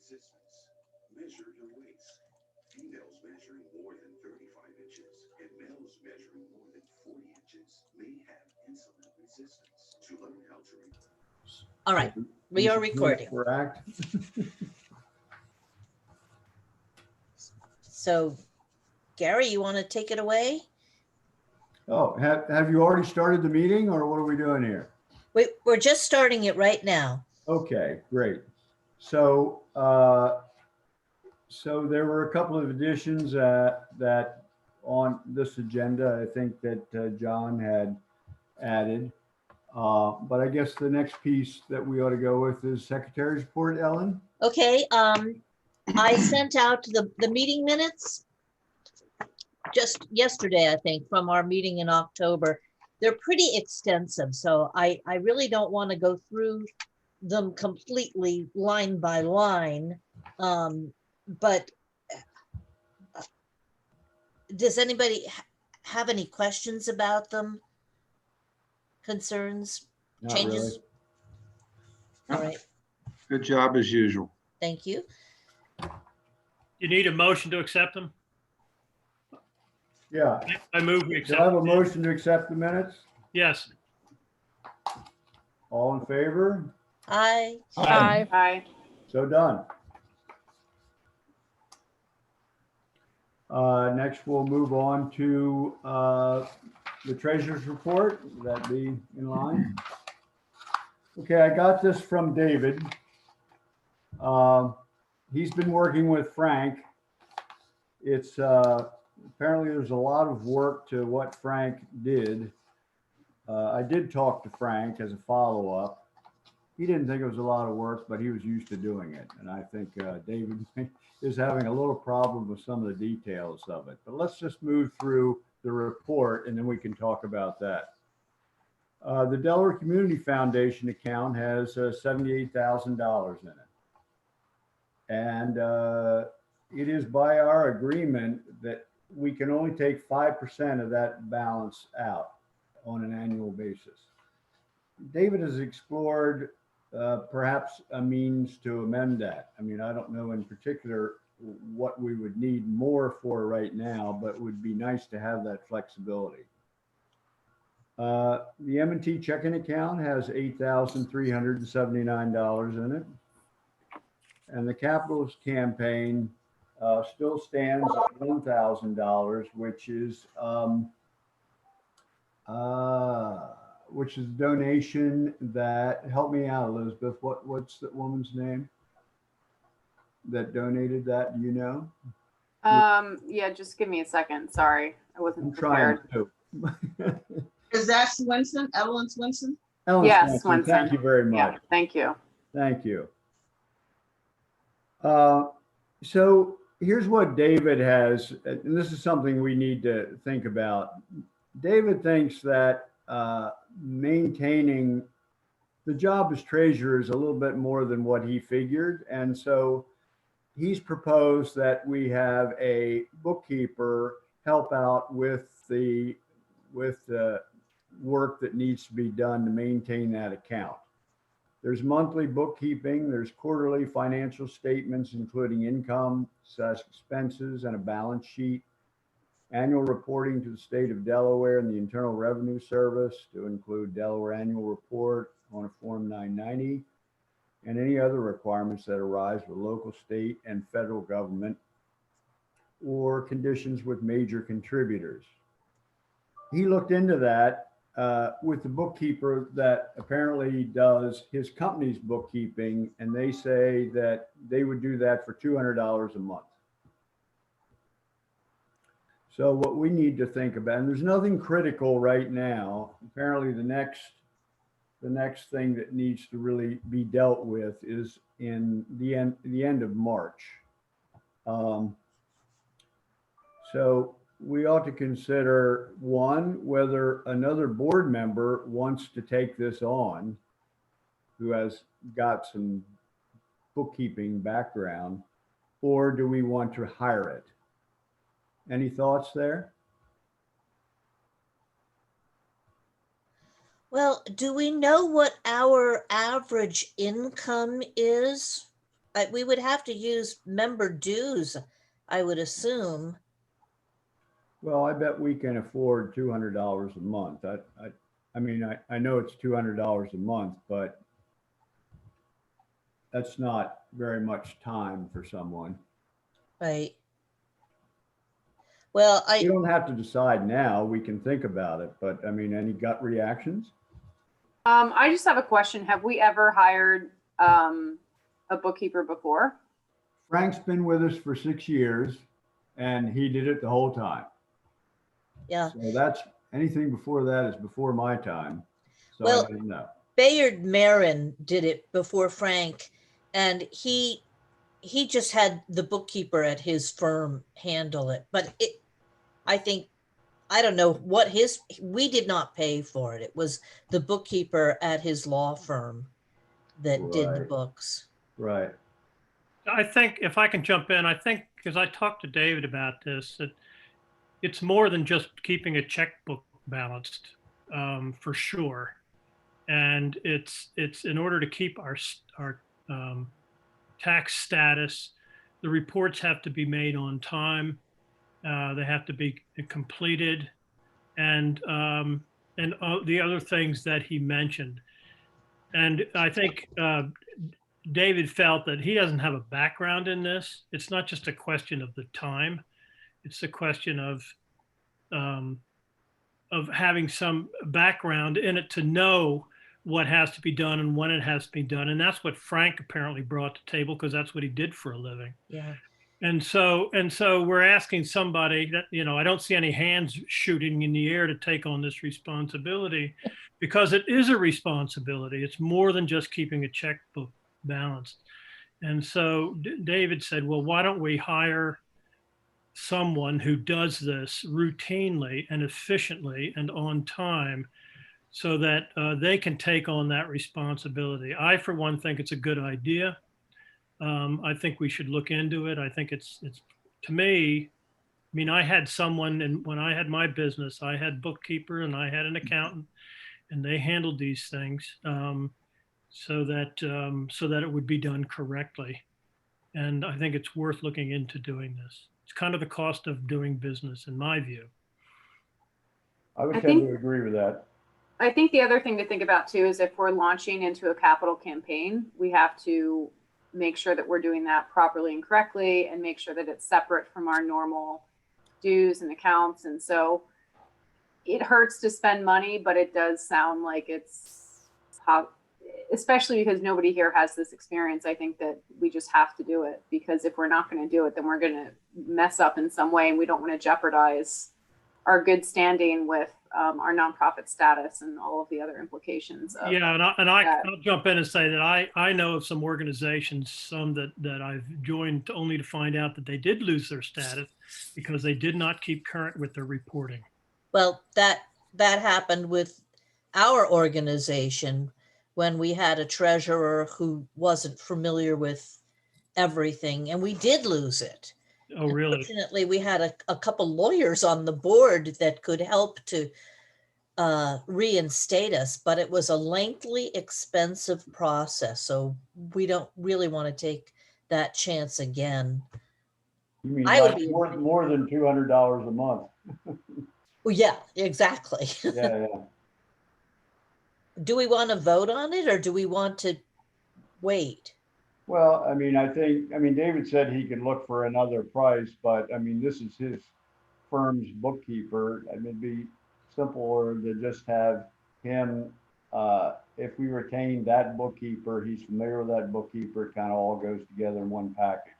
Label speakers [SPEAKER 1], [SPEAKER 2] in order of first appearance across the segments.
[SPEAKER 1] resistance. Measure your waist. Females measuring more than 35 inches and males measuring more than 40 inches may have insulin resistance. To learn how to
[SPEAKER 2] All right, we are recording.
[SPEAKER 3] Correct.
[SPEAKER 2] So, Gary, you want to take it away?
[SPEAKER 3] Oh, have you already started the meeting, or what are we doing here?
[SPEAKER 2] We're just starting it right now.
[SPEAKER 3] Okay, great. So, so there were a couple of additions that on this agenda, I think that John had added. But I guess the next piece that we ought to go with is Secretary's report, Ellen.
[SPEAKER 2] Okay, I sent out the meeting minutes just yesterday, I think, from our meeting in October. They're pretty extensive, so I really don't want to go through them completely line by line. But does anybody have any questions about them? Concerns,
[SPEAKER 3] Not
[SPEAKER 2] changes?
[SPEAKER 3] really.
[SPEAKER 2] All right,
[SPEAKER 4] Good job as usual.
[SPEAKER 2] thank you.
[SPEAKER 5] You need a motion to accept them?
[SPEAKER 3] Yeah.
[SPEAKER 5] I move we
[SPEAKER 3] Do
[SPEAKER 5] accept.
[SPEAKER 3] I have a
[SPEAKER 5] them.
[SPEAKER 3] motion to accept the minutes?
[SPEAKER 5] Yes.
[SPEAKER 3] All in favor?
[SPEAKER 2] Aye.
[SPEAKER 6] Aye. Aye.
[SPEAKER 3] So done. Next, we'll move on to the treasurer's report. Would that be in line? Okay, I got this from David. He's been working with Frank. It's apparently there's a lot of work to what Frank did. I did talk to Frank as a follow-up. He didn't think it was a lot of work, but he was used to doing it. And I think David is having a little problem with some of the details of it. But let's just move through the report and then we can talk about that. The Delaware Community Foundation account has $78,000 in it. And it is by our agreement that we can only take 5% of that balance out on an annual basis. David has explored perhaps a means to amend that. I mean, I don't know in particular what we would need more for right now, but it would be nice to have that flexibility. The M&T checking account has $8,379 in it. And the Capitals campaign still stands at $1,000, which is a donation that, help me out, Elizabeth, what's that woman's name that donated that? Do you know?
[SPEAKER 6] Yeah, just give me a second. Sorry, I wasn't
[SPEAKER 3] I'm trying
[SPEAKER 6] prepared.
[SPEAKER 3] to.
[SPEAKER 7] Is that Swinson, Evelyn Swinson?
[SPEAKER 3] Ellen
[SPEAKER 6] Yes,
[SPEAKER 3] Swenson, thank you very much.
[SPEAKER 6] Yeah, thank you.
[SPEAKER 3] Thank you. So here's what David has, and this is something we need to think about. David thinks that maintaining the job as treasurer is a little bit more than what he figured. And so he's proposed that we have a bookkeeper help out with the work that needs to be done to maintain that account. There's monthly bookkeeping, there's quarterly financial statements, including income, expenses, and a balance sheet. Annual reporting to the state of Delaware and the Internal Revenue Service to include Delaware Annual Report on a Form 990, and any other requirements that arise with local, state, and federal government or conditions with major contributors. He looked into that with the bookkeeper that apparently does his company's bookkeeping, and they say that they would do that for $200 a month. So what we need to think about, and there's nothing critical right now. Apparently the next thing that needs to really be dealt with is in the end of March. So we ought to consider, one, whether another board member wants to take this on, who has got some bookkeeping background, or do we want to hire it? Any thoughts there?
[SPEAKER 2] Well, do we know what our average income is we would have to use member dues, I would assume.
[SPEAKER 3] Well, I bet we can afford $200 a month. I mean, I know it's $200 a month, but that's not very much time for someone.
[SPEAKER 2] Right. Well,
[SPEAKER 3] We don't have to decide now. We can think about it, but I mean, any gut reactions?
[SPEAKER 6] I just have a question. Have we ever hired a bookkeeper before?
[SPEAKER 3] Frank's been with us for 6 years and he did it the whole time.
[SPEAKER 2] yeah.
[SPEAKER 3] So that's, anything before that is before my time. So
[SPEAKER 2] Well,
[SPEAKER 3] I didn't know.
[SPEAKER 2] Bayard Marin did it before Frank, and he just had the bookkeeper at his firm handle it. But I think, I don't know what we did not pay for it. It was the bookkeeper at his law firm that did the
[SPEAKER 3] Right.
[SPEAKER 2] books.
[SPEAKER 3] Right.
[SPEAKER 5] I think if I can jump in, I think because I talked to David about this, that it's more than just keeping a checkbook balanced, for sure. And it's in order to keep our tax status, the reports have to be made on time. They have to be completed, and the other things that he mentioned. And I think David felt that he doesn't have a background in this. It's not just a question of the time; it's a question of having some background in it to know what has to be done and when it has to be done. And that's what Frank apparently brought to the table, because that's what he did for a living.
[SPEAKER 2] Yeah.
[SPEAKER 5] And so we're asking somebody that, I don't see any hands shooting in the air to take on this responsibility, because it is a responsibility. It's more than just keeping a checkbook balanced. And so David said, well, why don't we hire someone who does this routinely and efficiently and on time, so that they can take on that responsibility. I, for one, think it's a good idea. I think we should look into it. I think it's to me, I mean, I had someone, and when I had my business, I had bookkeeper and I had an accountant, and they handled these things so that it would be done correctly. And I think it's worth looking into doing this. It's kind of the cost of doing business, in my view.
[SPEAKER 3] I would
[SPEAKER 6] I
[SPEAKER 3] tend
[SPEAKER 6] think-
[SPEAKER 3] to agree with that.
[SPEAKER 6] I think the other thing to think about too is if we're launching into a capital campaign, we have to make sure that we're doing that properly and correctly, and make sure that it's separate from our normal dues and accounts. And so it hurts to spend money, but it does sound like it's especially because nobody here has this experience. I think that we just have to do it, because if we're not going to do it, then we're going to mess up in some way, and we don't want to jeopardize our good standing with our nonprofit status and all of the other implications.
[SPEAKER 5] Yeah, I'll jump in and say that I know of some organizations, some that I've joined only to find out that they did lose their status because they did not keep current with their reporting.
[SPEAKER 2] Well, that happened with our organization when we had a treasurer who wasn't familiar with everything, and we did lose it.
[SPEAKER 5] Oh, really?
[SPEAKER 2] Fortunately, we had a couple lawyers on the board that could help to reinstate us, but it was a lengthy, expensive process. So we don't really want to take that chance again.
[SPEAKER 3] You mean
[SPEAKER 2] I would
[SPEAKER 3] like
[SPEAKER 2] be-
[SPEAKER 3] more than $200 a month?
[SPEAKER 2] Well, yeah, exactly.
[SPEAKER 3] Yeah.
[SPEAKER 2] Do we want to vote on it, or do we want to wait?
[SPEAKER 3] Well, I mean, David said he could look for another price, but I mean, this is his firm's bookkeeper. I mean, it'd be simpler to just have him, if we retain that bookkeeper, he's familiar with that bookkeeper, it kind of all goes together in one package.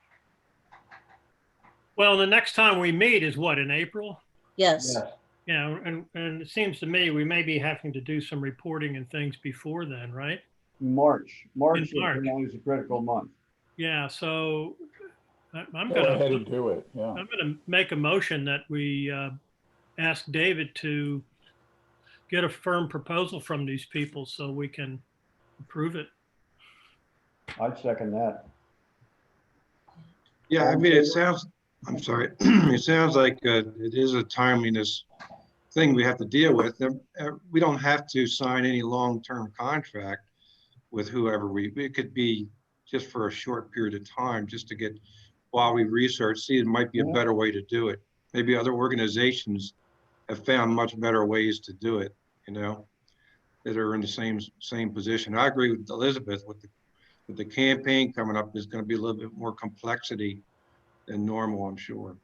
[SPEAKER 5] Well, the next time we meet is what, in April?
[SPEAKER 2] Yes.
[SPEAKER 3] Yes.
[SPEAKER 5] Yeah, and it seems to me we may be having to do some reporting and things before then, right?
[SPEAKER 3] March
[SPEAKER 5] March.
[SPEAKER 3] is a critical month.
[SPEAKER 5] Yeah, so I'm
[SPEAKER 8] Go ahead
[SPEAKER 5] gonna
[SPEAKER 8] and do it, yeah.
[SPEAKER 5] I'm gonna make a motion that we ask David to get a firm proposal from these people so we can approve it.
[SPEAKER 3] I'd second that.
[SPEAKER 4] Yeah, I mean, I'm sorry, it sounds like it is a timeliness thing we have to deal with. We don't have to sign any long-term contract with whoever it could be just for a short period of time, just to get, while we research, see it might be a better way to do it. Maybe other organizations have found much better ways to do it, you know, that are in the same position. I agree with Elizabeth with the campaign coming up. There's going to be a little bit more complexity than normal, I'm sure.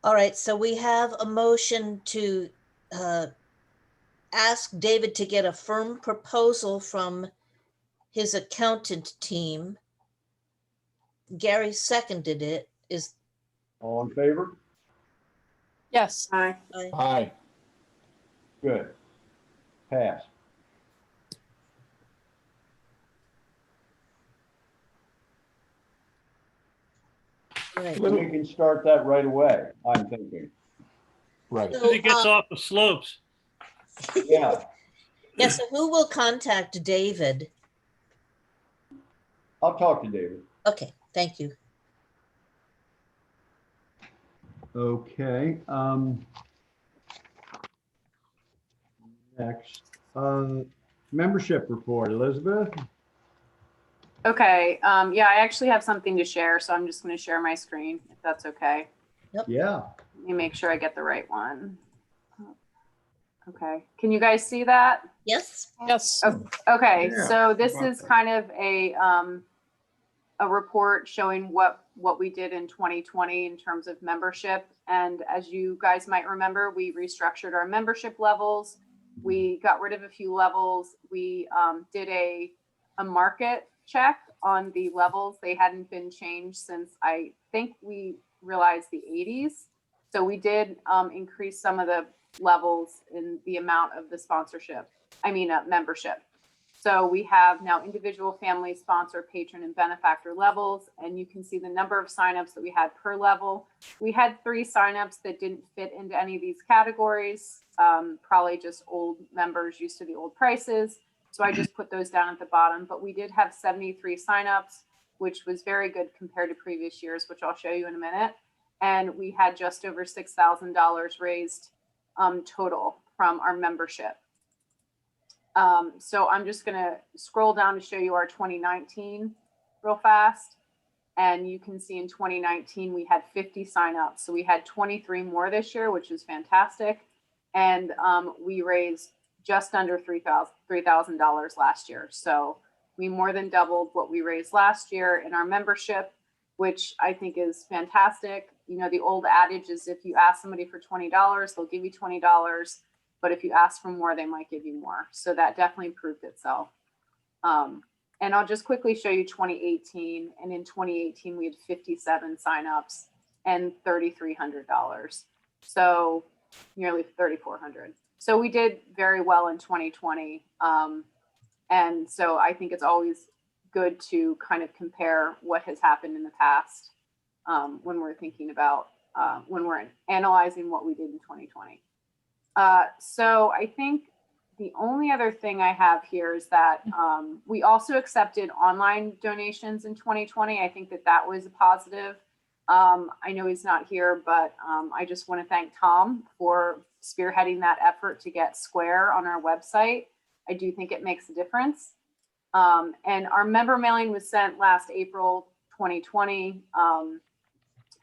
[SPEAKER 2] All right, so we have a motion to ask David to get a firm proposal from his accountant team. Gary seconded it. Is
[SPEAKER 3] All in favor?
[SPEAKER 8] Yes.
[SPEAKER 6] Aye.
[SPEAKER 8] Aye.
[SPEAKER 3] Good. Pass.
[SPEAKER 2] right.
[SPEAKER 3] We can start that right away, I'm thinking.
[SPEAKER 8] Right.
[SPEAKER 5] As he gets off the slopes.
[SPEAKER 3] Yeah,
[SPEAKER 2] Yeah, so who will contact David?
[SPEAKER 3] I'll talk to David.
[SPEAKER 2] Okay, thank you.
[SPEAKER 3] Okay, next, membership report, Elizabeth?
[SPEAKER 6] Okay, yeah, I actually have something to share, so I'm just gonna share my screen, if that's okay.
[SPEAKER 3] Yeah,
[SPEAKER 6] Let me make sure I get the right one. Okay, can you guys see that?
[SPEAKER 2] Yes?
[SPEAKER 8] Yes.
[SPEAKER 6] Okay,
[SPEAKER 4] Yeah,
[SPEAKER 6] so this
[SPEAKER 4] about
[SPEAKER 6] is
[SPEAKER 4] that.
[SPEAKER 6] kind of a report showing what we did in 2020 in terms of membership. And as you guys might remember, we restructured our membership levels. We got rid of a few levels. We did a market check on the levels. They hadn't been changed since I think we realized the 80s. So we did increase some of the levels in the amount of the membership. So we have now individual, family, sponsor, patron, and benefactor levels, and you can see the number of signups that we had per level. We had 3 signups that didn't fit into any of these categories, probably just old members used to the old prices. So I just put those down at the bottom, but we did have 73 signups, which was very good compared to previous years, which I'll show you in a minute. And we had just over $6,000 raised total from our membership. So I'm just gonna scroll down to show you our 2019 real fast. And you can see in 2019, we had 50 signups. So we had 23 more this year, which is fantastic. And we raised just under $3,000 last year. So we more than doubled what we raised last year in our membership, which I think is fantastic. You know, the old adage is if you ask somebody for $20, they'll give you $20. But if you ask for more, they might give you more. So that definitely proved itself. And I'll just quickly show you 2018. And in 2018, we had 57 signups and $3,300. So nearly $3,400. So we did very well in 2020. And so I think it's always good to kind of compare what has happened in the past when we're thinking about, when we're analyzing what we did in 2020. So I think the only other thing I have here is that we also accepted online donations in 2020. I think that was a positive. I know he's not here, but I just want to thank Tom for spearheading that effort to get Square on our website. I do think it makes a difference. And our member mailing was sent last April 2020.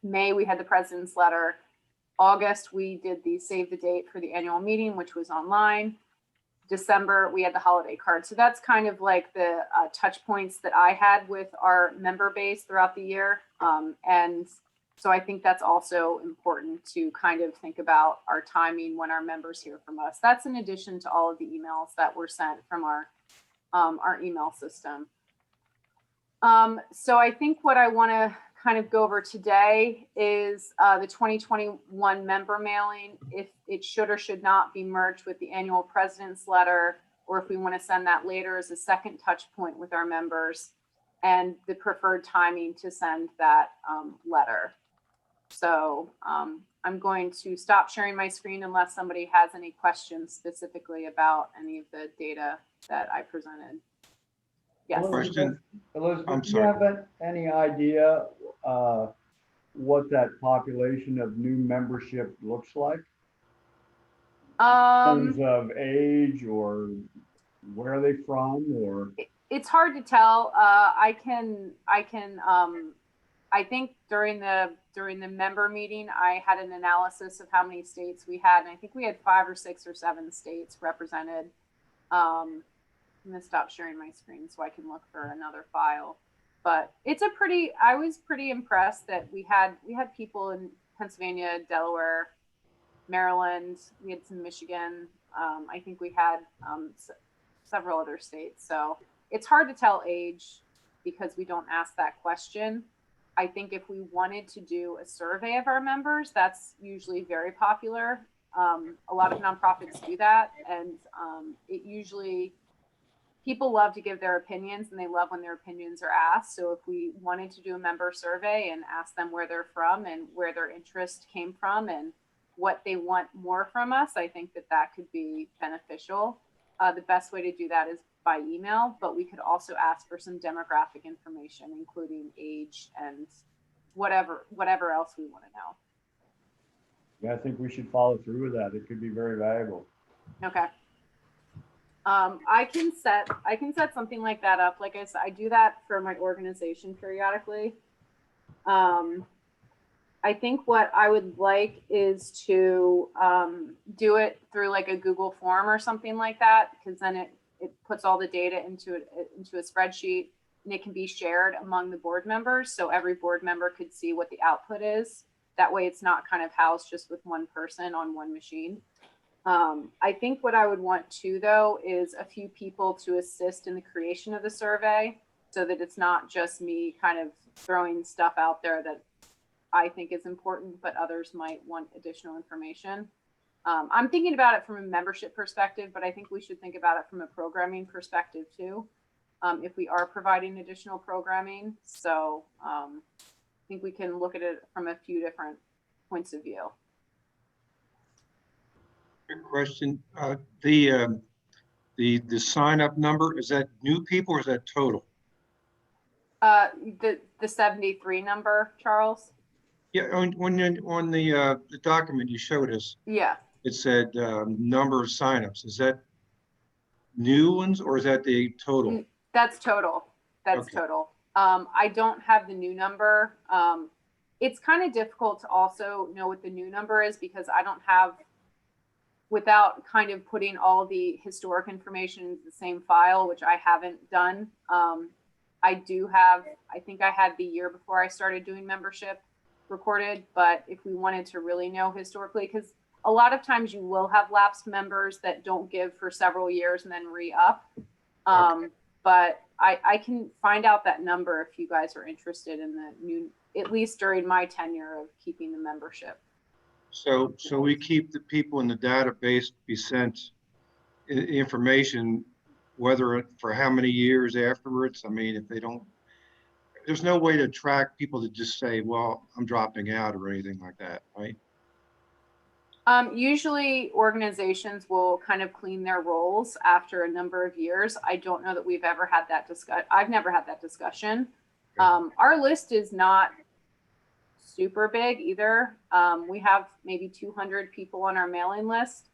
[SPEAKER 6] May, we had the president's letter. August, we did the save the date for the annual meeting, which was online. December, we had the holiday card. So that's kind of like the touch points that I had with our member base throughout the year. And so I think that's also important to kind of think about our timing when our members hear from us. That's in addition to all of the emails that were sent from our email system. So I think what I want to kind of go over today is the 2021 member mailing, if it should or should not be merged with the annual president's letter, or if we want to send that later as a second touch point with our members, and the preferred timing to send that letter. So I'm going to stop sharing my screen unless somebody has any questions specifically about any of the data that I presented. Yes.
[SPEAKER 4] Question.
[SPEAKER 3] Elizabeth,
[SPEAKER 4] I'm
[SPEAKER 3] do you have
[SPEAKER 4] sorry.
[SPEAKER 3] any idea what that population of new membership looks like? In terms of age or where are they from, or?
[SPEAKER 6] It's hard to tell. I think during the member meeting, I had an analysis of how many states we had, and I think we had 5 or 6 or 7 states represented. I'm gonna stop sharing my screen so I can look for another file. But I was pretty impressed that we had people in Pennsylvania, Delaware, Maryland, we had some Michigan. I think we had several other states. So it's hard to tell age because we don't ask that question. I think if we wanted to do a survey of our members, that's usually very popular. A lot of nonprofits do that, and it usually, people love to give their opinions, and they love when their opinions are asked. So if we wanted to do a member survey and ask them where they're from and where their interest came from and what they want more from us, I think that could be beneficial. The best way to do that is by email, but we could also ask for some demographic information, including age and whatever else we want to know.
[SPEAKER 3] Yeah, I think we should follow through with that. It could be very valuable.
[SPEAKER 6] Okay. I can set something like that up. Like I said, I do that for my organization periodically. I think what I would like is to do it through like a Google form or something like that, because then it puts all the data into a spreadsheet, and it can be shared among the board members. So every board member could see what the output is. That way it's not kind of housed just with one person on one machine. I think what I would want too, though, is a few people to assist in the creation of the survey so that it's not just me kind of throwing stuff out there that I think is important, but others might want additional information. I'm thinking about it from a membership perspective, but I think we should think about it from a programming perspective too, if we are providing additional programming. So I think we can look at it from a few different points of view.
[SPEAKER 4] Good question. The sign up number, is that new people or is that total?
[SPEAKER 6] The 73 number, Charles?
[SPEAKER 4] Yeah, on the document you showed us,
[SPEAKER 6] Yeah.
[SPEAKER 4] it said number of signups. Is that new ones or is that the total?
[SPEAKER 6] That's total. That's
[SPEAKER 4] Okay.
[SPEAKER 6] total. I don't have the new number. It's kind of difficult to also know what the new number is because I don't have, without kind of putting all the historic information into the same file, which I haven't done. I do have, I think I had the year before I started doing membership recorded, but if we wanted to really know historically, because a lot of times you will have lapsed members that don't give for several years and then re-up.
[SPEAKER 4] Okay.
[SPEAKER 6] But I can find out that number if you guys are interested in the new, at least during my tenure of keeping the membership.
[SPEAKER 4] So we keep the people in the database, be sent information, whether for how many years afterwards. I mean, if they don't, there's no way to track people to just say, well, I'm dropping out or anything like that, right?
[SPEAKER 6] Usually organizations will kind of clean their roles after a number of years. I don't know that we've ever had that discussion. I've never had that discussion. Our list is not super big either. We have maybe 200 people on our mailing list.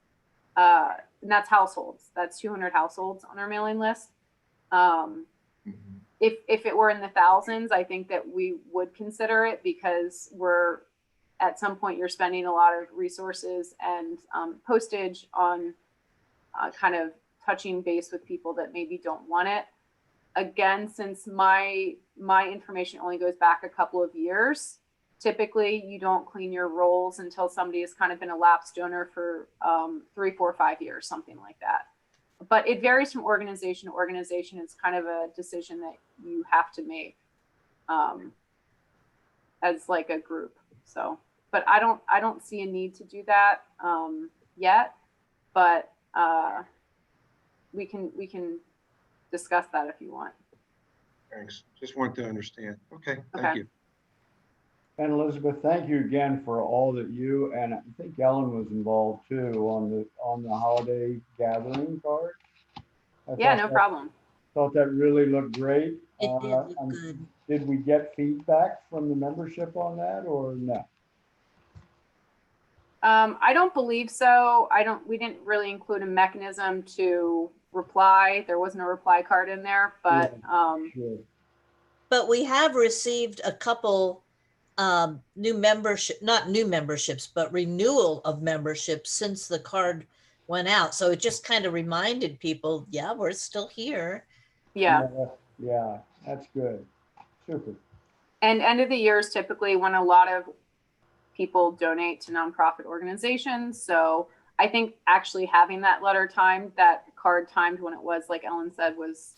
[SPEAKER 6] And that's households. That's 200 households on our mailing list. If it were in the thousands, I think that we would consider it because we're, at some point you're spending a lot of resources and postage on kind of touching base with people that maybe don't want it. Again, since my information only goes back a couple of years, typically you don't clean your rolls until somebody has kind of been a lapsed donor for 3, 4, 5 years, something like that. But it varies from organization to organization. It's kind of a decision that you have to make as like a group. So, but I don't see a need to do that yet, but we can discuss that if you want.
[SPEAKER 4] Thanks. Just want to understand. Okay, thank
[SPEAKER 6] Okay.
[SPEAKER 4] you.
[SPEAKER 3] And Elizabeth, thank you again for all that you, and I think Ellen was involved too on the holiday gathering card.
[SPEAKER 6] Yeah, no problem.
[SPEAKER 3] Thought that really looked great.
[SPEAKER 2] It did look good.
[SPEAKER 3] Did we get feedback from the membership on that or no?
[SPEAKER 6] I don't believe so. We didn't really include a mechanism to reply. There wasn't a reply card in there, but
[SPEAKER 3] Sure.
[SPEAKER 2] But we have received a couple new membership, not new memberships, but renewal of memberships since the card went out. So it just kind of reminded people, yeah, we're still here.
[SPEAKER 6] yeah.
[SPEAKER 3] Yeah, that's good. Super.
[SPEAKER 6] And end of the year is typically when a lot of people donate to nonprofit organizations. So I think actually having that letter timed, that card timed when it was, like Ellen said, was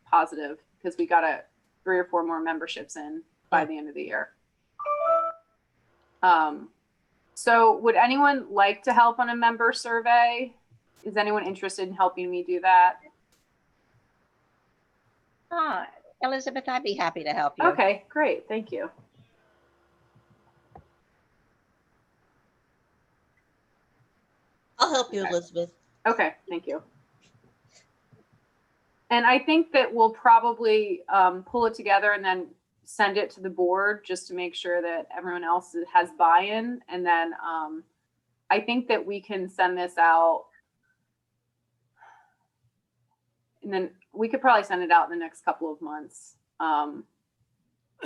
[SPEAKER 6] positive, because we got 3 or 4 more memberships in by the end of the year. So would anyone like to help on a member survey? Is anyone interested in helping me do that?
[SPEAKER 9] Elizabeth, I'd be happy to help you.
[SPEAKER 6] Okay, great. Thank you.
[SPEAKER 2] I'll help you,
[SPEAKER 6] Okay.
[SPEAKER 2] Elizabeth.
[SPEAKER 6] Okay, thank you. And I think that we'll probably pull it together and then send it to the board just to make sure that everyone else has buy-in. And then I think that we can send this out. And then we could probably send it out in the next couple of months.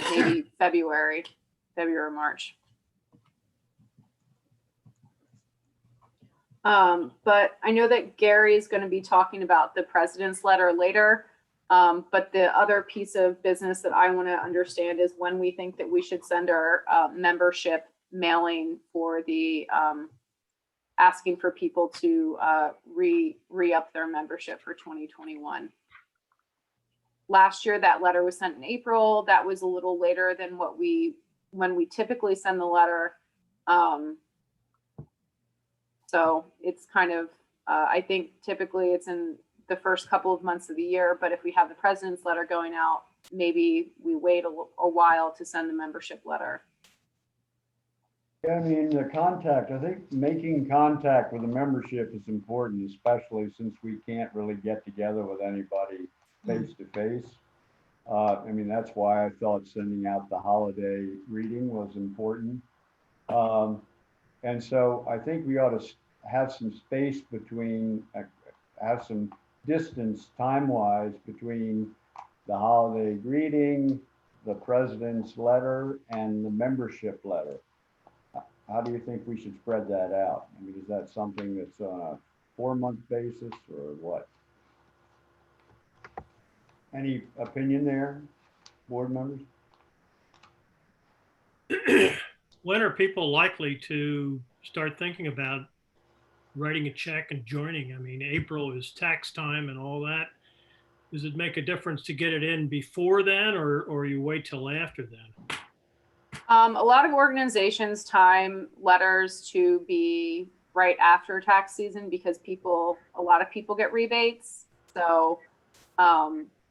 [SPEAKER 6] Maybe February, March. But I know that Gary is going to be talking about the president's letter later. But the other piece of business that I want to understand is when we think that we should send our membership mailing for the asking for people to re-up their membership for 2021. Last year, that letter was sent in April. That was a little later than when we typically send the letter. So it's kind of, I think typically it's in the first couple of months of the year, but if we have the president's letter going out, maybe we wait a while to send the membership letter.
[SPEAKER 3] Yeah, I mean, the contact, I think making contact with the membership is important, especially since we can't really get together with anybody face to face. I mean, that's why I thought sending out the holiday reading was important. And so I think we ought to have some space between, have some distance time-wise between the holiday greeting, the president's letter, and the membership letter. How do you think we should spread that out? I mean, is that something that's on a 4-month basis or what? Any opinion there, board members?
[SPEAKER 5] When are people likely to start thinking about writing a check and joining? I mean, April is tax time and all that. Does it make a difference to get it in before then, or you wait till after then?
[SPEAKER 6] A lot of organizations time letters to be right after tax season because a lot of people get rebates. So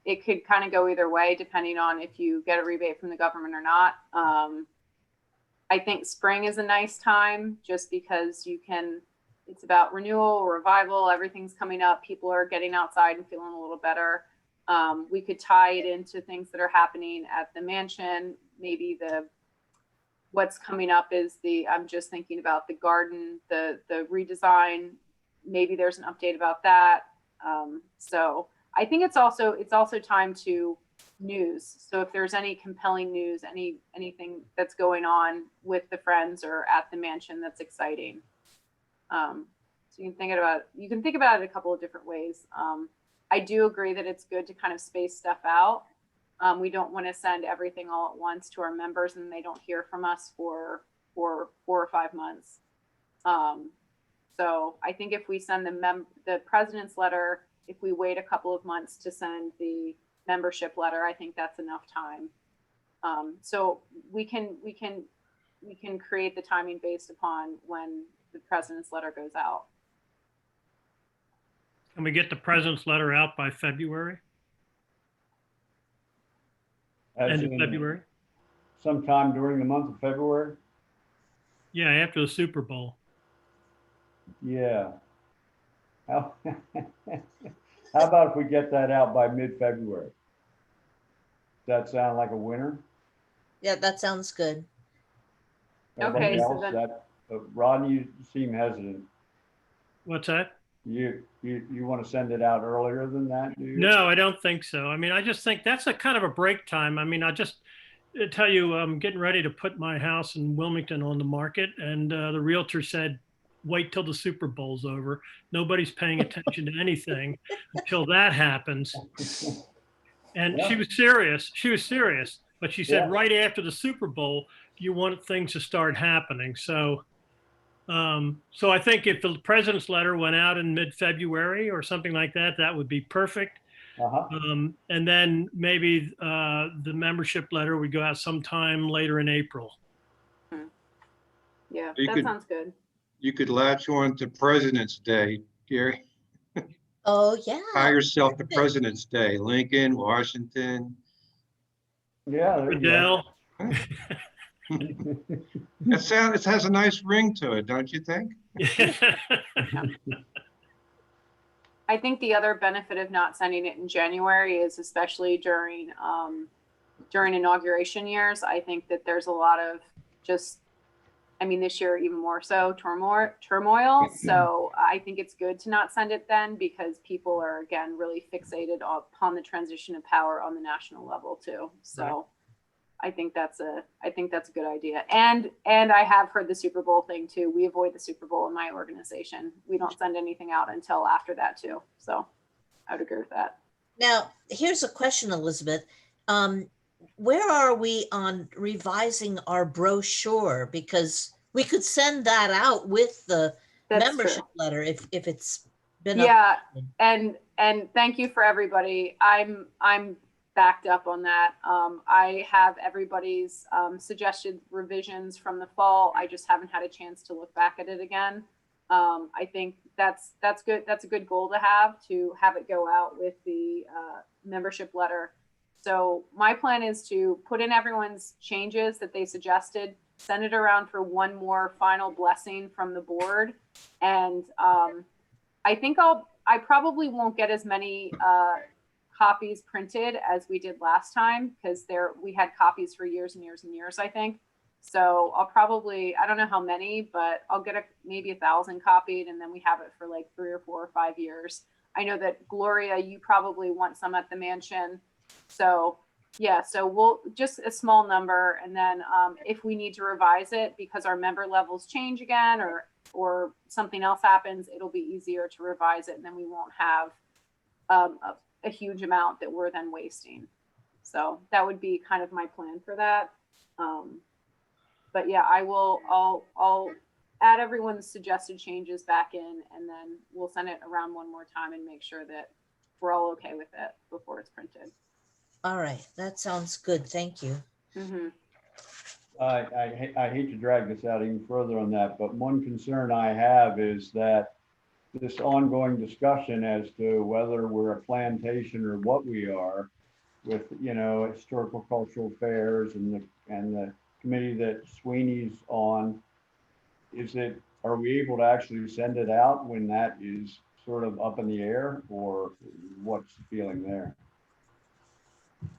[SPEAKER 6] it could kind of go either way depending on if you get a rebate from the government or not. I think spring is a nice time just because it's about renewal, revival, everything's coming up. People are getting outside and feeling a little better. We could tie it into things that are happening at the mansion. Maybe what's coming up is I'm just thinking about the garden, the redesign. Maybe there's an update about that. So I think it's also time to news. So if there's any compelling news, anything that's going on with the Friends or at the mansion that's exciting. So you can think about it a couple of different ways. I do agree that it's good to kind of space stuff out. We don't want to send everything all at once to our members and they don't hear from us for 4 or 5 months. So I think if we send the president's letter, if we wait a couple of months to send the membership letter, I think that's enough time. So we can create the timing based upon when the president's letter goes out.
[SPEAKER 5] Can we get the president's letter out by February? End of February?
[SPEAKER 3] Sometime during the month of February?
[SPEAKER 5] Yeah, after the Super Bowl.
[SPEAKER 3] Yeah. How about if we get that out by mid-February? Does that sound like a winner?
[SPEAKER 2] Yeah, that sounds good.
[SPEAKER 3] Everybody
[SPEAKER 6] Okay, so
[SPEAKER 3] else,
[SPEAKER 6] then-
[SPEAKER 3] Rodney, you seem hesitant.
[SPEAKER 5] What's that?
[SPEAKER 3] You You want to send it out earlier than that, do you?
[SPEAKER 5] No, I don't think so. I mean, I just think that's a kind of a break time. I mean, I just tell you, I'm getting ready to put my house in Wilmington on the market, and the realtor said, wait till the Super Bowl's over. Nobody's paying attention to anything until that happens. And
[SPEAKER 3] Yeah.
[SPEAKER 5] she was serious. She was serious. But she said
[SPEAKER 3] Yeah.
[SPEAKER 5] right after the Super Bowl, you want things to start happening. So I think if the president's letter went out in mid-February or something like that, that would be perfect.
[SPEAKER 3] Uh-huh.
[SPEAKER 5] And then maybe the membership letter would go out sometime later in April.
[SPEAKER 6] Yeah,
[SPEAKER 4] You
[SPEAKER 6] that
[SPEAKER 4] could-
[SPEAKER 6] sounds good.
[SPEAKER 4] You could latch on to President's Day, Gary.
[SPEAKER 2] Oh, yeah.
[SPEAKER 4] Buy yourself the President's Day, Lincoln, Washington.
[SPEAKER 3] Yeah, there you go.
[SPEAKER 5] Adele.
[SPEAKER 4] It has a nice ring to it, don't you think?
[SPEAKER 6] I think the other benefit of not sending it in January is especially during inauguration years. I think that there's a lot of this year even more so turmoil. So I think it's good to not send it then, because people are again really fixated upon the transition of power on the national level too. So
[SPEAKER 5] Right.
[SPEAKER 6] I think that's a good idea. And I have heard the Super Bowl thing too. We avoid the Super Bowl in my organization. We don't send anything out until after that too. So I would agree with that.
[SPEAKER 2] Now, here's a question, Elizabeth. Where are we on revising our brochure? Because we could send that out with the
[SPEAKER 6] That's
[SPEAKER 2] membership
[SPEAKER 6] true.
[SPEAKER 2] letter if it's been
[SPEAKER 6] Yeah,
[SPEAKER 2] updated.
[SPEAKER 6] and thank you for everybody. I'm backed up on that. I have everybody's suggested revisions from the fall. I just haven't had a chance to look back at it again. I think that's good. That's a good goal to have it go out with the membership letter. So my plan is to put in everyone's changes that they suggested, send it around for one more final blessing from the board. And I think I probably won't get as many copies printed as we did last time, because we had copies for years and years and years, I think. So I'll probably, I don't know how many, but I'll get maybe 1,000 copied, and then we have it for like 3 or 4 or 5 years. I know that Gloria, you probably want some at the mansion. So yeah, so we'll just a small number. And then if we need to revise it because our member levels change again, or something else happens, it'll be easier to revise it. And then we won't have a huge amount that we're then wasting. So that would be kind of my plan for that. But yeah, I'll add everyone's suggested changes back in, and then we'll send it around one more time and make sure that we're all okay with it before it's printed.
[SPEAKER 2] All right, that sounds good. Thank you.
[SPEAKER 6] Mm-hmm.
[SPEAKER 3] I hate to drag this out even further on that, but one concern I have is that this ongoing discussion as to whether we're a plantation or what we are, with, historical cultural affairs and the committee that Sweeney's on, are we able to actually send it out when that is sort of up in the air, or what's the feeling there?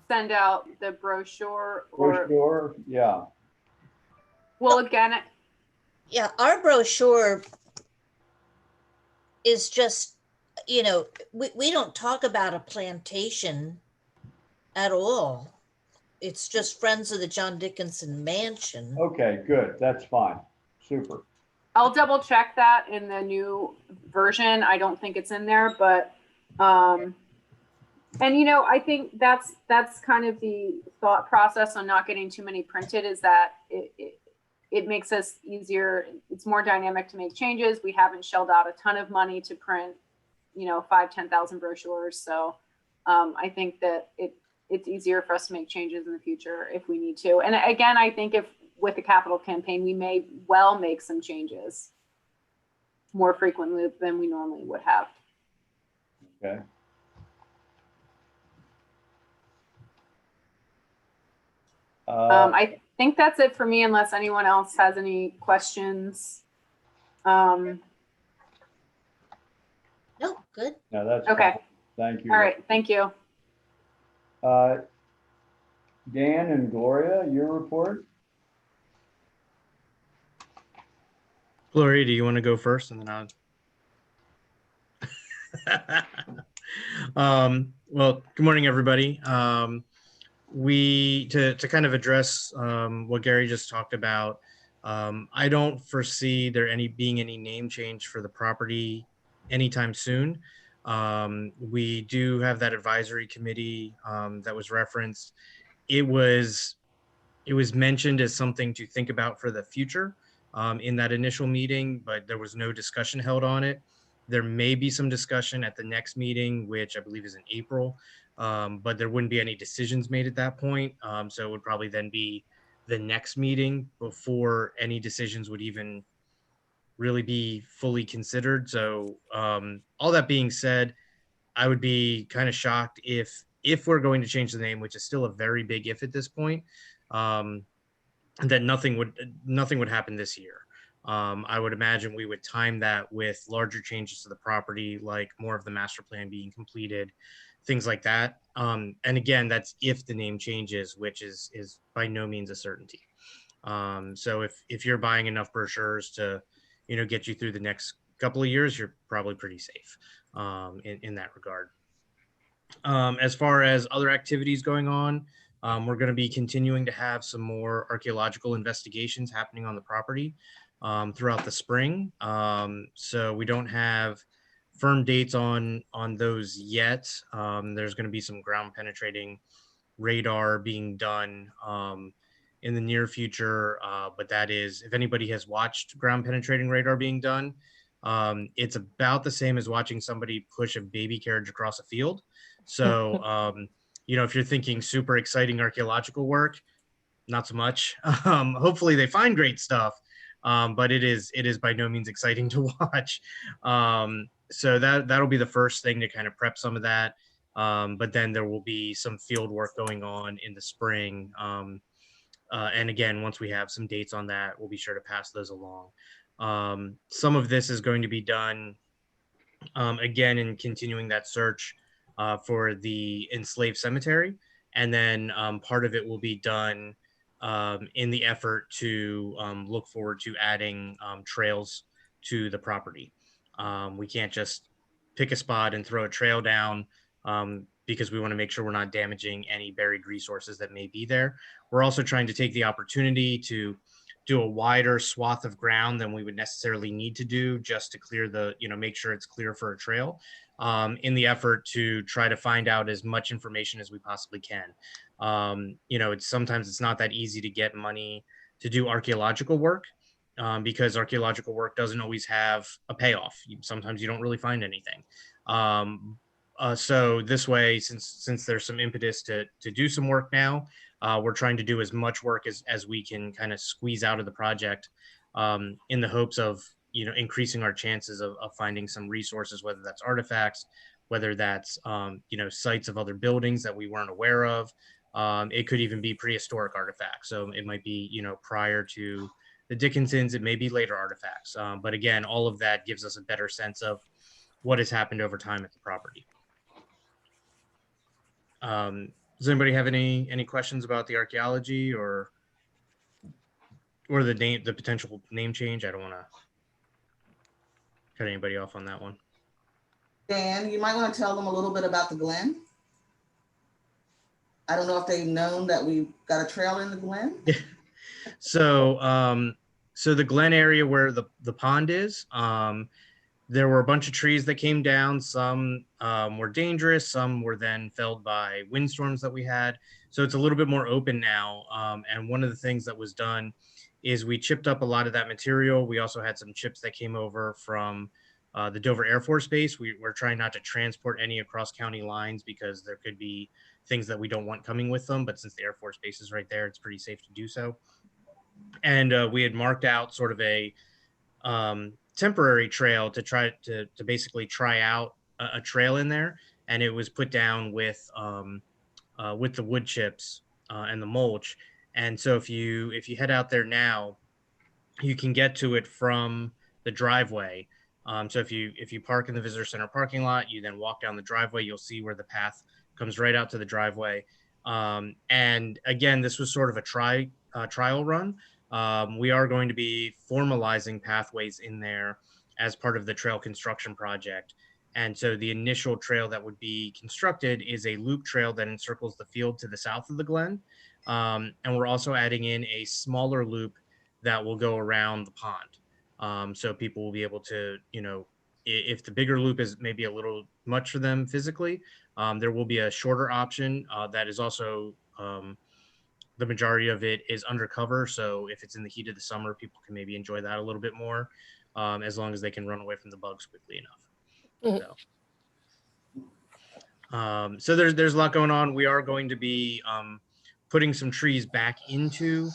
[SPEAKER 6] Send out the brochure
[SPEAKER 3] Brochure, yeah.
[SPEAKER 6] well, again,
[SPEAKER 2] Yeah, our brochure is just, we don't talk about a plantation at all. It's just Friends of the John Dickinson Mansion.
[SPEAKER 3] Okay, good. That's fine. Super.
[SPEAKER 6] I'll double check that in the new version. I don't think it's in there, but and I think that's kind of the thought process on not getting too many printed, is that it makes us easier. It's more dynamic to make changes. We haven't shelled out a ton of money to print, 5,000-10,000 brochures. So I think that it's easier for us to make changes in the future if we need to. And again, I think if with the capital campaign, we may well make some changes more frequently than we normally would have.
[SPEAKER 3] Okay.
[SPEAKER 6] I think that's it for me, unless anyone else has any questions.
[SPEAKER 2] No, good.
[SPEAKER 3] No, that's
[SPEAKER 6] Okay.
[SPEAKER 3] fine. Thank you.
[SPEAKER 6] All right. Thank you.
[SPEAKER 3] Dan and Gloria, your report?
[SPEAKER 10] Gloria, do you want to go first, and then I'll? Well, good morning, everybody. To kind of address what Gary just talked about, I don't foresee there being any name change for the property anytime soon. We do have that advisory committee that was referenced. It was mentioned as something to think about for the future in that initial meeting, but there was no discussion held on it. There may be some discussion at the next meeting, which I believe is in April, but there wouldn't be any decisions made at that point. So it would probably then be the next meeting before any decisions would even really be fully considered. So all that being said, I would be kind of shocked if we're going to change the name, which is still a very big if at this point, that nothing would happen this year. I would imagine we would time that with larger changes to the property, like more of the master plan being completed, things like that. And again, that's if the name changes, which is by no means a certainty. So if you're buying enough brochures to, get you through the next couple of years, you're probably pretty safe in that regard. As far as other activities going on, we're going to be continuing to have some more archaeological investigations happening on the property throughout the spring. So we don't have firm dates on those yet. There's going to be some ground penetrating radar being done in the near future. But that is, if anybody has watched ground penetrating radar being done, it's about the same as watching somebody push a baby carriage across a field. So, if you're thinking super exciting archaeological work, not so much. Hopefully they find great stuff, but it is by no means exciting to watch. So that'll be the first thing to kind of prep some of that. But then there will be some field work going on in the spring. And again, once we have some dates on that, we'll be sure to pass those along. Some of this is going to be done again in continuing that search for the enslaved cemetery. And then part of it will be done in the effort to look forward to adding trails to the property. We can't just pick a spot and throw a trail down because we want to make sure we're not damaging any buried resources that may be there. We're also trying to take the opportunity to do a wider swath of ground than we would necessarily need to do just to clear make sure it's clear for a trail in the effort to try to find out as much information as we possibly can. Sometimes it's not that easy to get money to do archaeological work because archaeological work doesn't always have a payoff. Sometimes you don't really find anything. So this way, since there's some impetus to do some work now, we're trying to do as much work as we can kind of squeeze out of the project in the hopes of, increasing our chances of finding some resources, whether that's artifacts, whether that's, sites of other buildings that we weren't aware of. It could even be prehistoric artifacts. So it might be, prior to the Dickinsons, it may be later artifacts. But again, all of that gives us a better sense of what has happened over time at the property. Does anybody have any questions about the archaeology or the potential name change? I don't want to cut anybody off on that one.
[SPEAKER 7] Dan, you might want to tell them a little bit about the Glen. I don't know if they've known that we've got a trail in the Glen.
[SPEAKER 10] So the Glen area where the pond is, there were a bunch of trees that came down. Some were dangerous. Some were then felled by windstorms that we had. So it's a little bit more open now. And one of the things that was done is we chipped up a lot of that material. We also had some chips that came over from the Dover Air Force Base. We're trying not to transport any across county lines because there could be things that we don't want coming with them. But since the Air Force Base is right there, it's pretty safe to do so. And we had marked out sort of a temporary trail to try to basically try out a trail in there, and it was put down with the wood chips and the mulch. And so if you head out there now, you can get to it from the driveway. So if you park in the visitor center parking lot, you then walk down the driveway, you'll see where the path comes right out to the driveway. And again, this was sort of a trial run. We are going to be formalizing pathways in there as part of the trail construction project. And so the initial trail that would be constructed is a loop trail that encircles the field to the south of the Glen. And we're also adding in a smaller loop that will go around the pond. So people will be able to, if the bigger loop is maybe a little much for them physically, there will be a shorter option that is also, the majority of it is undercover. So if it's in the heat of the summer, people can maybe enjoy that a little bit more, as long as they can run away from the bugs quickly enough. So there's a lot going on. We are going to be putting some trees back into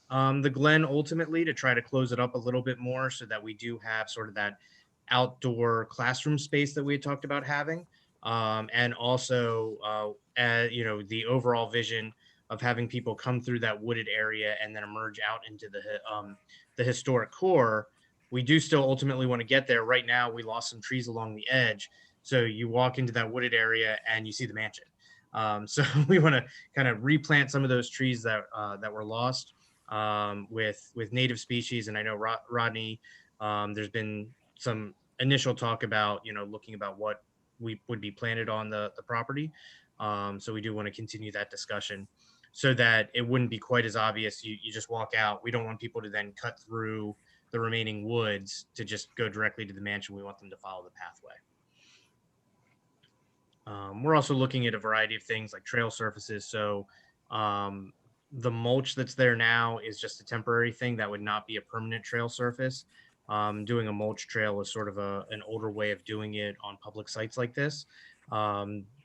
[SPEAKER 10] the Glen ultimately to try to close it up a little bit more so that we do have sort of that outdoor classroom space that we had talked about having. And also, the overall vision of having people come through that wooded area and then emerge out into the historic core. We do still ultimately want to get there. Right now, we lost some trees along the edge. So you walk into that wooded area and you see the mansion. So we want to kind of replant some of those trees that were lost with native species. And I know Rodney, there's been some initial talk about looking about what we would be planted on the property. So we do want to continue that discussion so that it wouldn't be quite as obvious. You just walk out. We don't want people to then cut through the remaining woods to just go directly to the mansion. We want them to follow the pathway. We're also looking at a variety of things like trail surfaces. So the mulch that's there now is just a temporary thing that would not be a permanent trail surface. Doing a mulch trail is sort of an older way of doing it on public sites like this.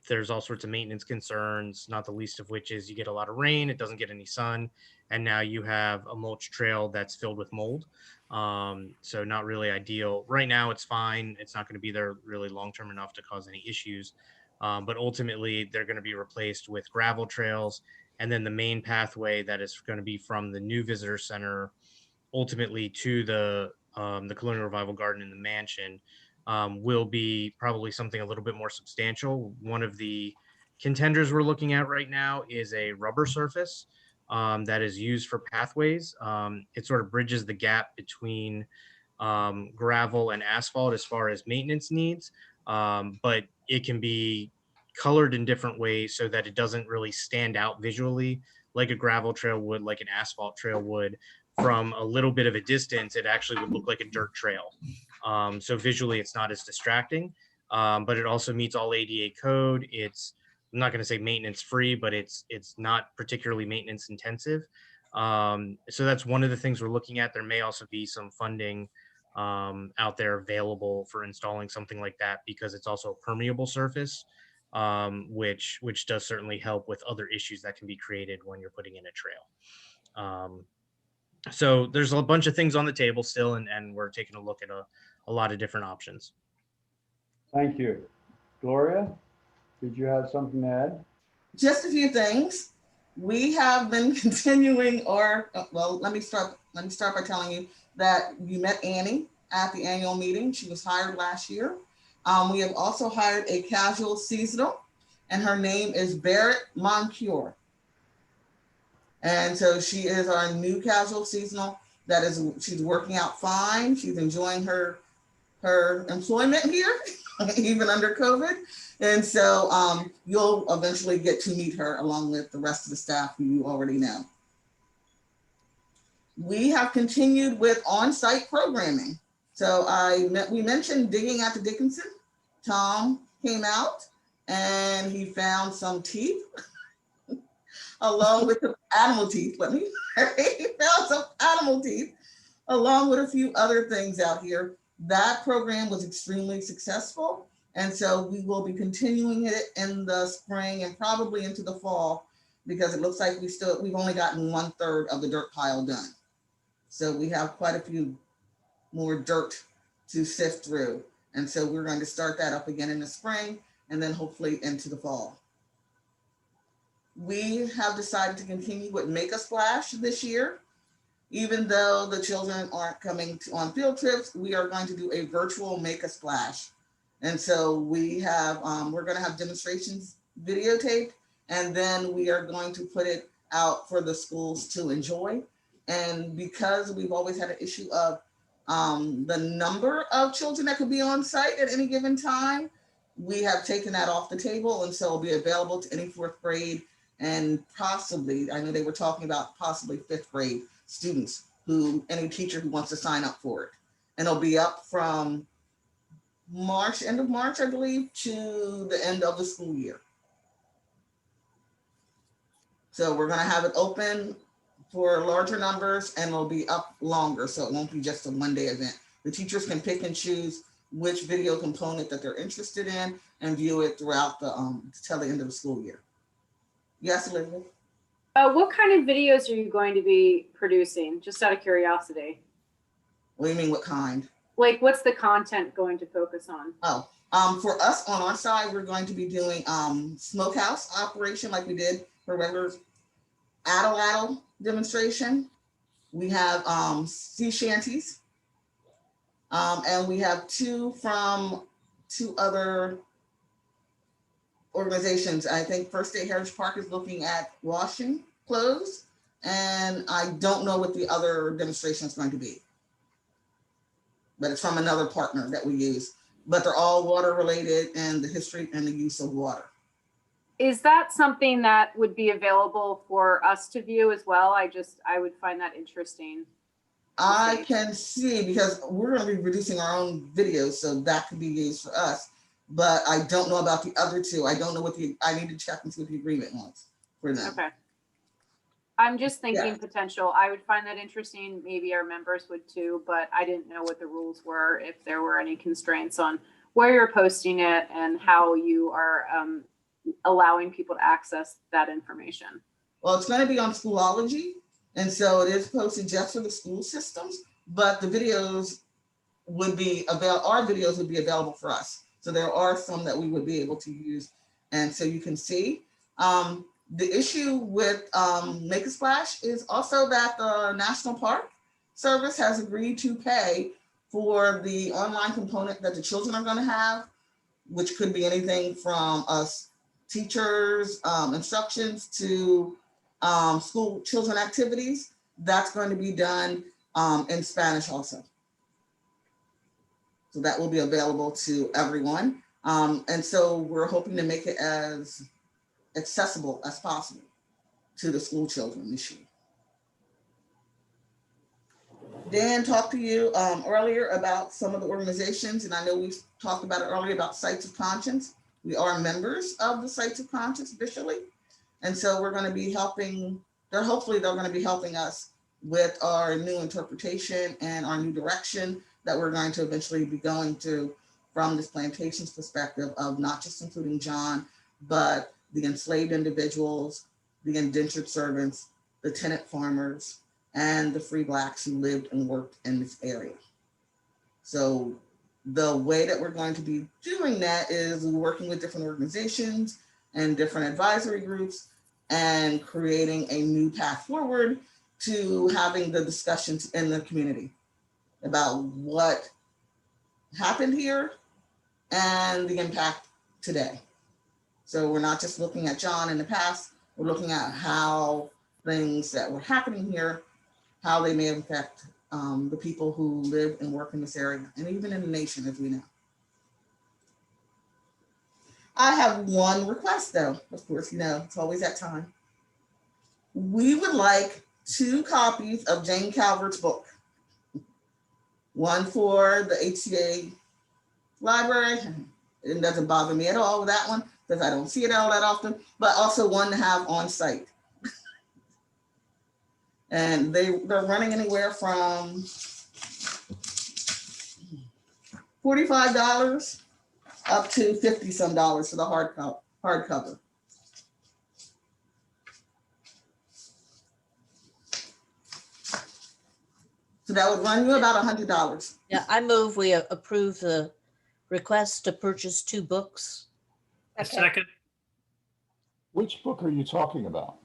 [SPEAKER 10] There's all sorts of maintenance concerns, not the least of which is you get a lot of rain, it doesn't get any sun, and now you have a mulch trail that's filled with mold. So not really ideal. Right now it's fine. It's not going to be there really long-term enough to cause any issues. But ultimately they're going to be replaced with gravel trails. And then the main pathway that is going to be from the new visitor center ultimately to the Colonial Revival Garden in the mansion will be probably something a little bit more substantial. One of the contenders we're looking at right now is a rubber surface that is used for pathways. It sort of bridges the gap between gravel and asphalt as far as maintenance needs, but it can be colored in different ways so that it doesn't really stand out visually like a gravel trail would, like an asphalt trail would. From a little bit of a distance, it actually would look like a dirt trail. So visually, it's not as distracting, but it also meets all ADA code. It's, I'm not going to say maintenance free, but it's not particularly maintenance intensive. So that's one of the things we're looking at. There may also be some funding out there available for installing something like that because it's also a permeable surface, which does certainly help with other issues that can be created when you're putting in a trail. So there's a bunch of things on the table still, and we're taking a look at a lot of different options.
[SPEAKER 3] Thank you. Gloria, did you have something to add?
[SPEAKER 7] Just a few things. We have been continuing well, let me start by telling you that you met Annie at the annual meeting. She was hired last year. We have also hired a casual seasonal, and her name is Barrett Moncure. And so she is our new casual seasonal. She's working out fine. She's enjoying her employment here, even under COVID. And so you'll eventually get to meet her along with the rest of the staff who you already know. We have continued with on-site programming. So we mentioned digging at the Dickinson. Tom came out and he found some teeth. Along with the animal teeth, he found some animal teeth, along with a few other things out here. That program was extremely successful. And so we will be continuing it in the spring and probably into the fall, because it looks like we've only gotten 1/3 of the dirt pile done. So we have quite a few more dirt to sift through. And so we're going to start that up again in the spring and then hopefully into the fall. We have decided to continue with Make a Splash this year. Even though the children aren't coming on field trips, we are going to do a virtual Make a Splash. And so we're going to have demonstrations videotaped, and then we are going to put it out for the schools to enjoy. And because we've always had an issue of the number of children that could be on site at any given time, we have taken that off the table, and so it'll be available to any fourth grade and possibly, I know they were talking about possibly fifth grade students any teacher who wants to sign up for it. And it'll be up from March, end of March, I believe, to the end of the school year. So we're gonna have it open for larger numbers and it'll be up longer. So it won't be just a one-day event. The teachers can pick and choose which video component that they're interested in and view it throughout till the end of the school year. Yes, Elizabeth?
[SPEAKER 6] What kind of videos are you going to be producing? Just out of curiosity.
[SPEAKER 7] What do you mean, what kind?
[SPEAKER 6] Like, what's the content going to focus on?
[SPEAKER 7] For us on our side, we're going to be doing smokehouse operation like we did for regular Addle demonstration. We have sea shanties. And we have two from two other organizations. I think First State Heritage Park is looking at washing clothes, and I don't know what the other demonstration is going to be, but it's from another partner that we use, but they're all water related and the history and the use of water.
[SPEAKER 6] Is that something that would be available for us to view as well? I would find that interesting.
[SPEAKER 7] I can see, because we're going to be producing our own videos, so that could be used for us. But I don't know about the other two. I don't know I need to check and see what the agreement was for them.
[SPEAKER 6] Okay. I'm just thinking potential. I would find that interesting. Maybe our members would too, but I didn't know what the rules were, if there were any constraints on where you're posting it and how you are allowing people to access that information.
[SPEAKER 7] Well, it's going to be on Schoology. And so it is posted just for the school systems, but the videos would be our videos would be available for us. So there are some that we would be able to use. And so you can see the issue with Make a Splash is also that the National Park Service has agreed to pay for the online component that the children are going to have, which could be anything from us teachers, instructions to school children activities. That's going to be done in Spanish also. So that will be available to everyone. And so we're hoping to make it as accessible as possible to the school children this year. Dan talked to you earlier about some of the organizations, and I know we talked about it earlier about Sites of Conscience. We are members of the Sites of Conscience officially. And so we're going to be helping, hopefully they're going to be helping us with our new interpretation and our new direction that we're going to eventually be going to from this plantations perspective of not just including John, but the enslaved individuals, the indentured servants, the tenant farmers, and the free Blacks who lived and worked in this area. So the way that we're going to be doing that is working with different organizations and different advisory groups and creating a new path forward to having the discussions in the community about what happened here and the impact today. So we're not just looking at John in the past, we're looking at how things that were happening here, how they may affect the people who live and work in this area, and even in the nation, as we know. I have one request though, of course, you know, it's always that time. We would like 2 copies of Jane Calvert's book. One for the HCA library. It doesn't bother me at all with that one because I don't see it all that often, but also one to have on site. And they're running anywhere from $45 up to $50 some for the hardcover. So that would run you about $100.
[SPEAKER 2] Yeah, I move we approve the request to purchase 2 books.
[SPEAKER 5] A second.
[SPEAKER 8] Which book are you talking about?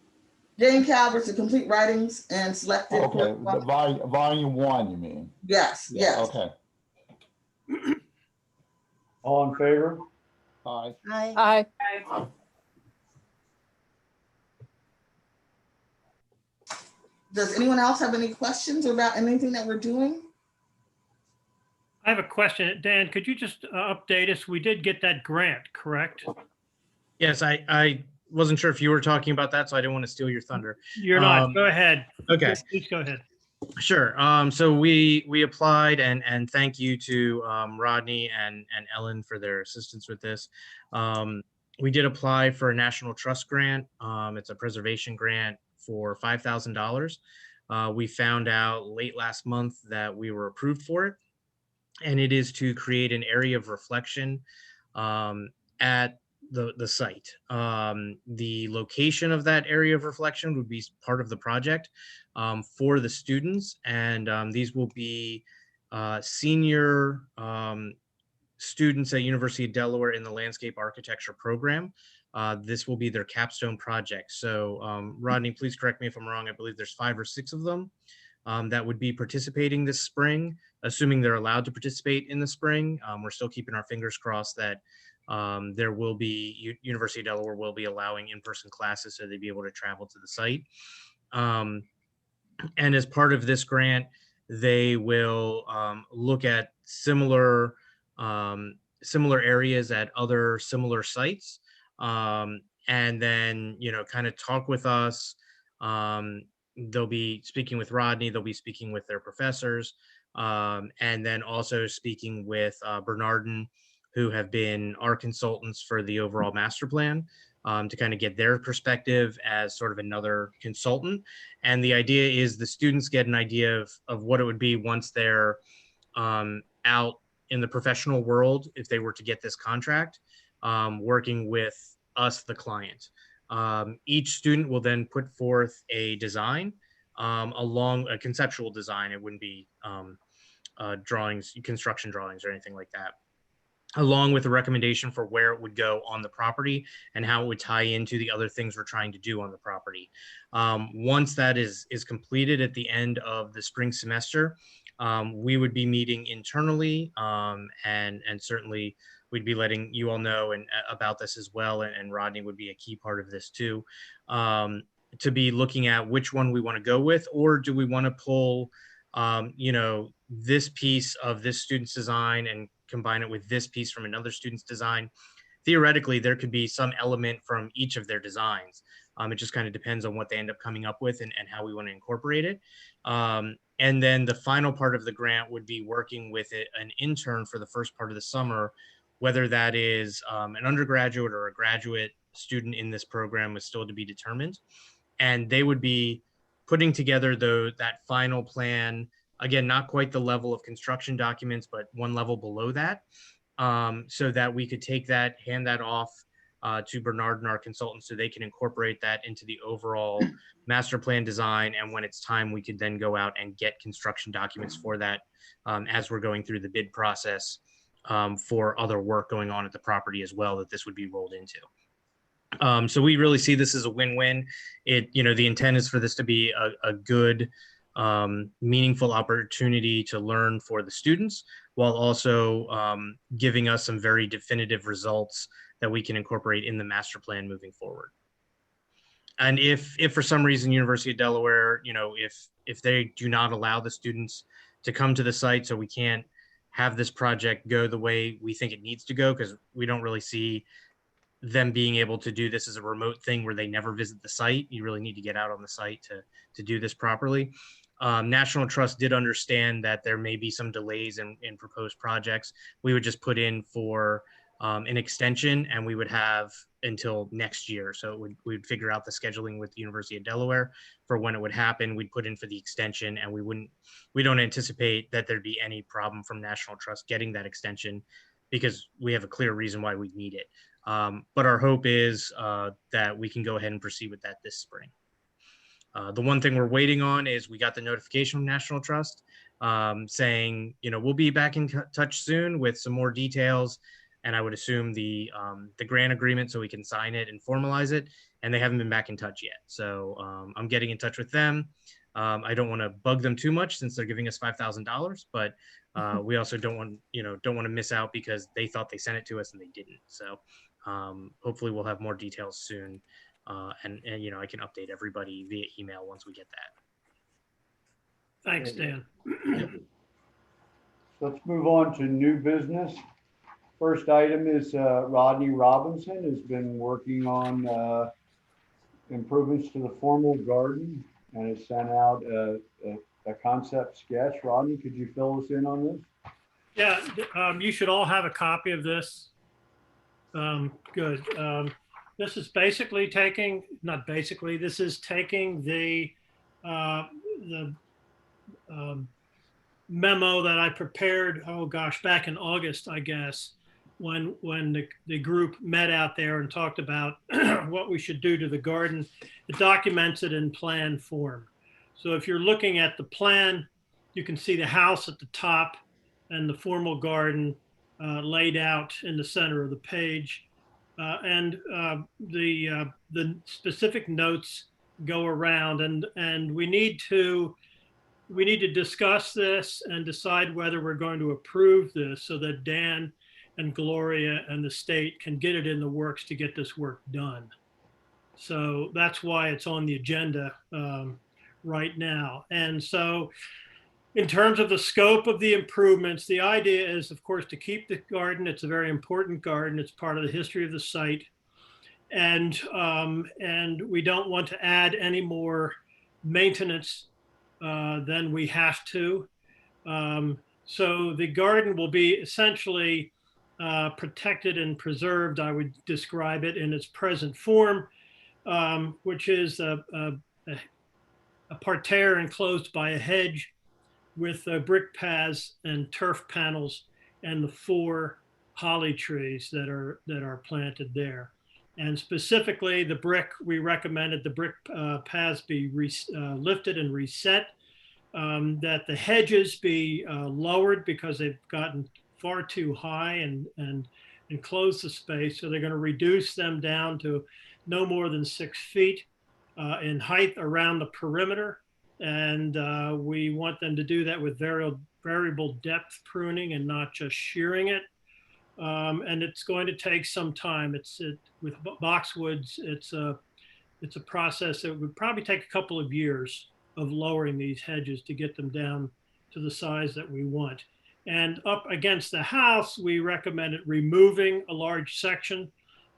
[SPEAKER 7] Jane Calvert's The Complete Writings and Selected.
[SPEAKER 8] Okay, the volume 1, you mean?
[SPEAKER 7] Yes,
[SPEAKER 8] Yeah,
[SPEAKER 7] yes.
[SPEAKER 8] okay.
[SPEAKER 3] All in favor?
[SPEAKER 8] Aye.
[SPEAKER 2] Aye.
[SPEAKER 8] Aye.
[SPEAKER 7] Does anyone else have any questions about anything that we're doing?
[SPEAKER 5] I have a question. Dan, could you just update us? We did get that grant, correct?
[SPEAKER 10] Yes, I wasn't sure if you were talking about that, so I didn't want to steal your thunder.
[SPEAKER 5] You're not. Go ahead.
[SPEAKER 10] Okay.
[SPEAKER 5] Please go ahead.
[SPEAKER 10] Sure. So we applied, and thank you to Rodney and Ellen for their assistance with this. We did apply for a National Trust grant. It's a preservation grant for $5,000. We found out late last month that we were approved for it, and it is to create an area of reflection at the site. The location of that area of reflection would be part of the project for the students, and these will be senior students at University of Delaware in the landscape architecture program. This will be their capstone project. So Rodney, please correct me if I'm wrong. I believe there's 5 or 6 of them that would be participating this spring, assuming they're allowed to participate in the spring. We're still keeping our fingers crossed that there will be, University of Delaware will be allowing in-person classes so they'd be able to travel to the site. And as part of this grant, they will look at similar areas at other similar sites, and then, kind of talk with us. They'll be speaking with Rodney, they'll be speaking with their professors, and then also speaking with Bernardin, who have been our consultants for the overall master plan, to kind of get their perspective as sort of another consultant. And the idea is the students get an idea of what it would be once they're out in the professional world, if they were to get this contract, working with us, the client. Each student will then put forth a design, along a conceptual design. It wouldn't be drawings, construction drawings or anything like that, along with a recommendation for where it would go on the property and how it would tie into the other things we're trying to do on the property. Once that is completed at the end of the spring semester, we would be meeting internally, and certainly we'd be letting you all know about this as well. And Rodney would be a key part of this too, to be looking at which one we want to go with, or do we want to pull, this piece of this student's design and combine it with this piece from another student's design. Theoretically, there could be some element from each of their designs. It just kind of depends on what they end up coming up with and how we want to incorporate it. And then the final part of the grant would be working with an intern for the first part of the summer, whether that is an undergraduate or a graduate student in this program is still to be determined. And they would be putting together that final plan. Again, not quite the level of construction documents, but one level below that, so that we could take that, hand that off to Bernard and our consultants so they can incorporate that into the overall master plan design. And when it's time, we could then go out and get construction documents for that as we're going through the bid process for other work going on at the property as well that this would be rolled into. So we really see this as a win-win. The intent is for this to be a good, meaningful opportunity to learn for the students, while also giving us some very definitive results that we can incorporate in the master plan moving forward. And if for some reason University of Delaware, if they do not allow the students to come to the site, so we can't have this project go the way we think it needs to go, because we don't really see them being able to do this as a remote thing where they never visit the site. You really need to get out on the site to do this properly. National Trust did understand that there may be some delays in proposed projects. We would just put in for an extension, and we would have until next year. So we'd figure out the scheduling with the University of Delaware for when it would happen. We'd put in for the extension, and we don't anticipate that there'd be any problem from National Trust getting that extension, because we have a clear reason why we need it. But our hope is that we can go ahead and proceed with that this spring. The one thing we're waiting on is we got the notification from National Trust saying, we'll be back in touch soon with some more details. And I would assume the grant agreement so we can sign it and formalize it. And they haven't been back in touch yet. So I'm getting in touch with them. I don't want to bug them too much since they're giving us $5,000, but we also don't want to miss out because they thought they sent it to us and they didn't. So hopefully we'll have more details soon. And I can update everybody via email once we get that.
[SPEAKER 5] Thanks, Dan.
[SPEAKER 3] let's move on to new business. First item is Rodney Robinson has been working on improvements to the formal garden and has sent out a concept sketch. Rodney, could you fill us in on this?
[SPEAKER 5] Yeah, you should all have a copy of this. Good. This is basically taking, not basically, this is taking the memo that I prepared, oh gosh, back in August, I guess, when the group met out there and talked about what we should do to the garden. It documents it in plan form. So if you're looking at the plan, you can see the house at the top and the formal garden laid out in the center of the page. The specific notes go around, and we need to discuss this and decide whether we're going to approve this so that Dan and Gloria and the state can get it in the works to get this work done. So that's why it's on the agenda right now. And so in terms of the scope of the improvements, the idea is, of course, to keep the garden. It's a very important garden. It's part of the history of the site. And we don't want to add any more maintenance than we have to. So the garden will be essentially protected and preserved. I would describe it in its present form, which is a parterre enclosed by a hedge with brick paths and turf panels and the 4 holly trees that are planted there. And specifically the brick, we recommended the brick paths be lifted and reset, that the hedges be lowered because they've gotten far too high and enclose the space. So they're going to reduce them down to no more than 6 feet in height around the perimeter. And we want them to do that with variable depth pruning and not just shearing it. And it's going to take some time. With boxwoods, it's a process that would probably take a couple of years of lowering these hedges to get them down to the size that we want. And up against the house, we recommended removing a large section,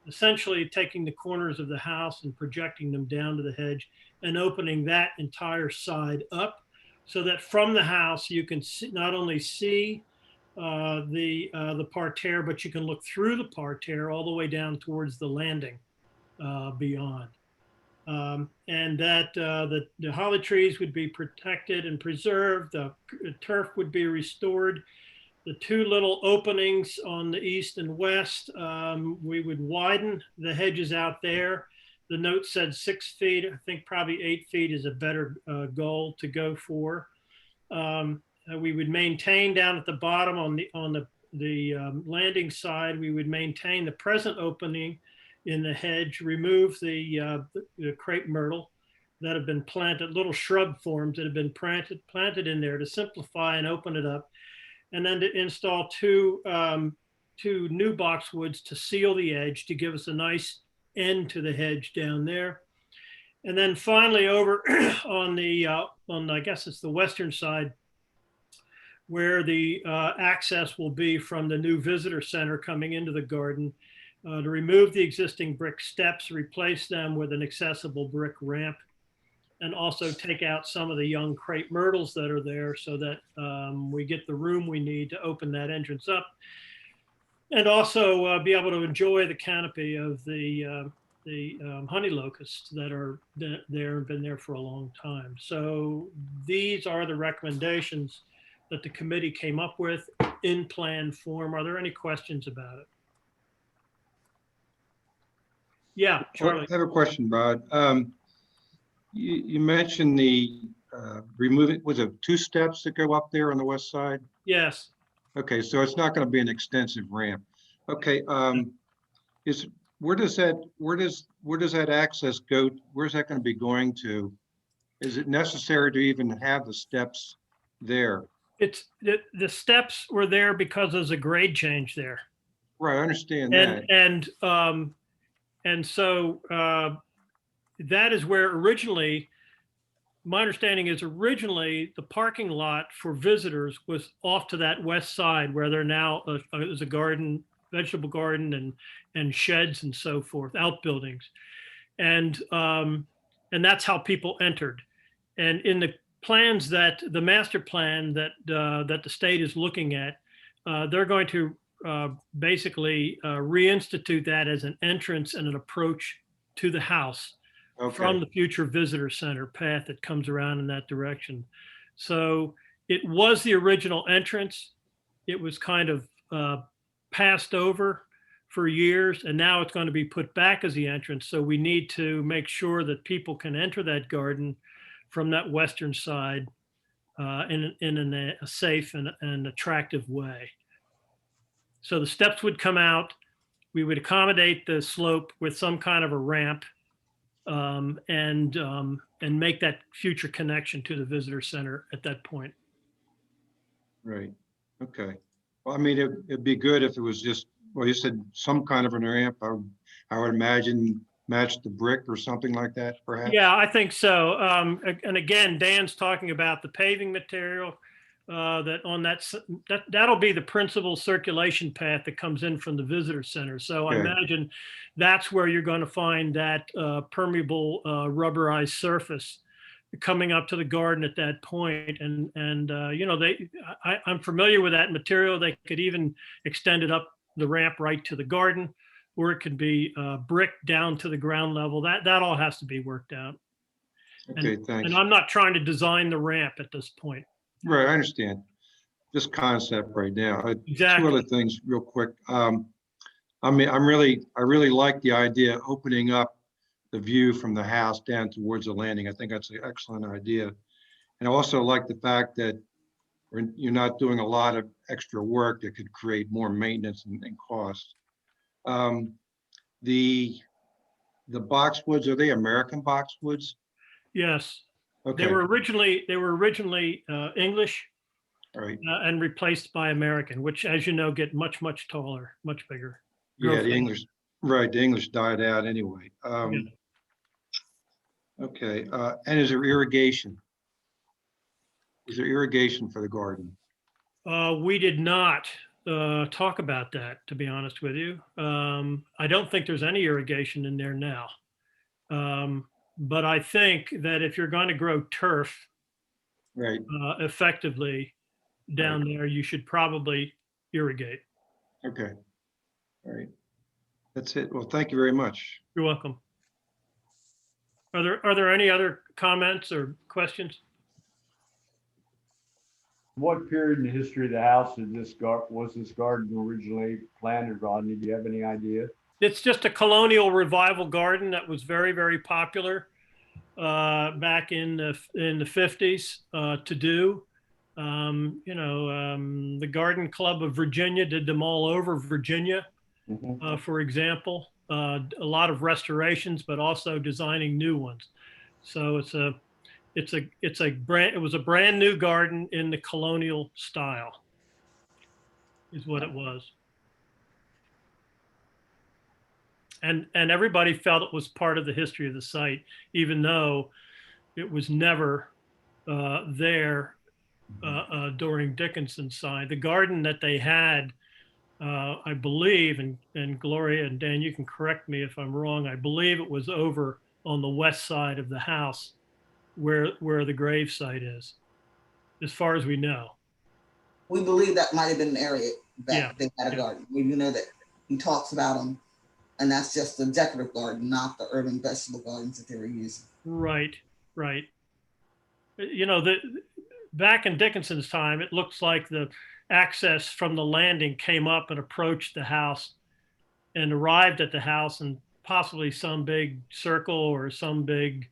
[SPEAKER 5] essentially taking the corners of the house and projecting them down to the hedge and opening that entire side up so that from the house you can not only see the parterre, but you can look through the parterre all the way down towards the landing beyond. And that the holly trees would be protected and preserved, the turf would be restored. The 2 little openings on the east and west, we would widen the hedges out there. The note said 6 feet. I think probably 8 feet is a better goal to go for. We would maintain down at the bottom on the landing side, we would maintain the present opening in the hedge, remove the crepe myrtle that have been planted, little shrub forms that have been planted in there to simplify and open it up. And then to install 2 new boxwoods to seal the edge to give us a nice end to the hedge down there. And then finally over on I guess it's the western side, where the access will be from the new visitor center coming into the garden, to remove the existing brick steps, replace them with an accessible brick ramp, and also take out some of the young crepe myrtles that are there so that we get the room we need to open that entrance up. And also be able to enjoy the canopy of the honey locusts that are there and been there for a long time. So these are the recommendations that the committee came up with in plan form. Are there any questions about it? Yeah, Charlie.
[SPEAKER 4] I have a question, Rod. You mentioned the removing, was it 2 steps that go up there on the west side?
[SPEAKER 5] Yes.
[SPEAKER 4] Okay, so it's not going to be an extensive ramp. Okay, where does that access go? Where's that going to be going to? Is it necessary to even have the steps there?
[SPEAKER 5] It's the steps were there because there's a grade change there.
[SPEAKER 4] Right, I understand that.
[SPEAKER 5] And so that is where originally my understanding is originally the parking lot for visitors was off to that west side where there now is a garden, vegetable garden and sheds and so forth, outbuildings. And that's how people entered. And in the plans that the master plan that the state is looking at, they're going to basically reinstitute that as an entrance and an approach to the house from the future visitor center path that comes around in that direction. So it was the original entrance. It was kind of passed over for years, and now it's going to be put back as the entrance. So we need to make sure that people can enter that garden from that western side in a safe and attractive way. So the steps would come out. We would accommodate the slope with some kind of a ramp and make that future connection to the visitor center at that point.
[SPEAKER 4] Right. Okay. Well, I mean, it'd be good if it was just, well, you said some kind of an ramp. I would imagine match the brick or something like that, perhaps.
[SPEAKER 5] Yeah, I think so. And again, Dan's talking about the paving material that on that'll be the principal circulation path that comes in from the visitor center. So I imagine that's where you're going to find that permeable rubberized surface coming up to the garden at that point. And you know, I'm familiar with that material. They could even extend it up the ramp right to the garden, or it could be brick down to the ground level. That all has to be worked out.
[SPEAKER 4] Okay, thanks.
[SPEAKER 5] And I'm not trying to design the ramp at this point.
[SPEAKER 4] Right, I understand. Just concept right now.
[SPEAKER 5] Exactly.
[SPEAKER 4] Two other things real quick. I mean, I really like the idea of opening up the view from the house down towards the landing. I think that's an excellent idea. And I also like the fact that you're not doing a lot of extra work that could create more maintenance and cost. The boxwoods, are they American boxwoods?
[SPEAKER 5] Yes.
[SPEAKER 4] Okay.
[SPEAKER 5] They were originally English,
[SPEAKER 4] Right.
[SPEAKER 5] And replaced by American, which, as you know, get much taller, much bigger.
[SPEAKER 4] Yeah, the English, right? The English died out anyway. Okay. And is there irrigation? Is there irrigation for the garden?
[SPEAKER 5] We did not talk about that, to be honest with you. I don't think there's any irrigation in there now. But I think that if you're going to grow turf
[SPEAKER 4] right,
[SPEAKER 5] effectively down there, you should probably irrigate.
[SPEAKER 4] Okay. All right. That's it. Well, thank you very much.
[SPEAKER 5] You're welcome. Are there any other comments or questions?
[SPEAKER 3] What period in the history of the house was this garden originally planted, Rodney? Do you have any idea?
[SPEAKER 5] It's just a colonial revival garden that was very popular back in the 50s to do. You know, the Garden Club of Virginia did them all over Virginia, for example. A lot of restorations, but also designing new ones. So it was a brand new garden in the colonial style, is what it was. And everybody felt it was part of the history of the site, even though it was never there during Dickinson's side. The garden that they had, I believe, and Gloria and Dan, you can correct me if I'm wrong, I believe it was over on the west side of the house where the grave site is, as far as we know.
[SPEAKER 7] We believe that might have been an area that they had a garden. We know that he talks about them. And that's just the decorative garden, not the urban vegetable gardens that they were using.
[SPEAKER 5] Right. You know, back in Dickinson's time, it looks like the access from the landing came up and approached the house and arrived at the house, and possibly some big circle or some big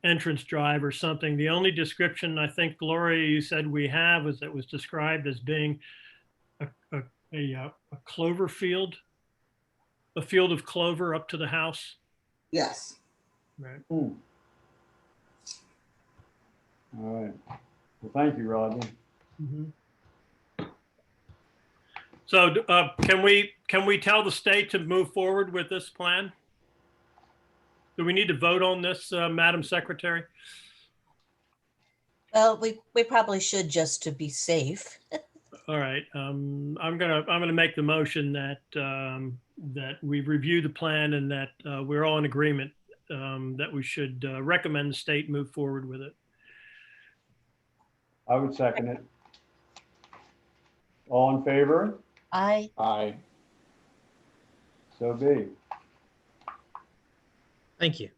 [SPEAKER 5] entrance drive or something. The only description I think, Gloria, you said we have was that was described as being a clover field. A field of clover up to the house?
[SPEAKER 7] Yes.
[SPEAKER 5] Right.
[SPEAKER 3] All right. Well, thank you, Rodney.
[SPEAKER 5] So can we tell the state to move forward with this plan? Do we need to vote on this, Madam Secretary?
[SPEAKER 2] Well, we probably should just to be safe.
[SPEAKER 5] All right, I'm gonna make the motion that, that we review the plan and that we're all in agreement that we should recommend the state move forward with it.
[SPEAKER 3] I would second it. All in favor?
[SPEAKER 2] I,
[SPEAKER 8] Aye.
[SPEAKER 3] So be.
[SPEAKER 10] Thank you.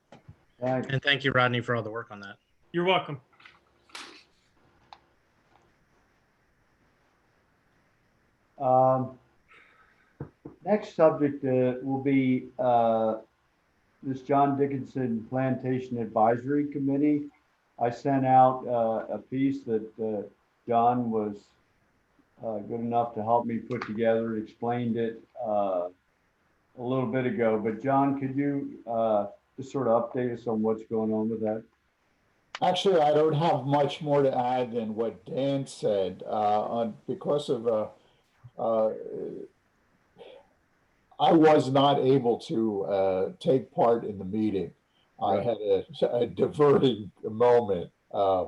[SPEAKER 3] Thanks.
[SPEAKER 10] And thank you, Rodney, for all the work on that.
[SPEAKER 5] You're welcome.
[SPEAKER 3] Next subject will be this John Dickinson Plantation Advisory Committee. I sent out a piece that John was good enough to help me put together. It explained it a little bit ago. But John, could you just sort of update us on what's going on with that?
[SPEAKER 8] Actually, I don't have much more to add than what Dan said. Because of I was not able to take part in the meeting. I had a diverting moment, a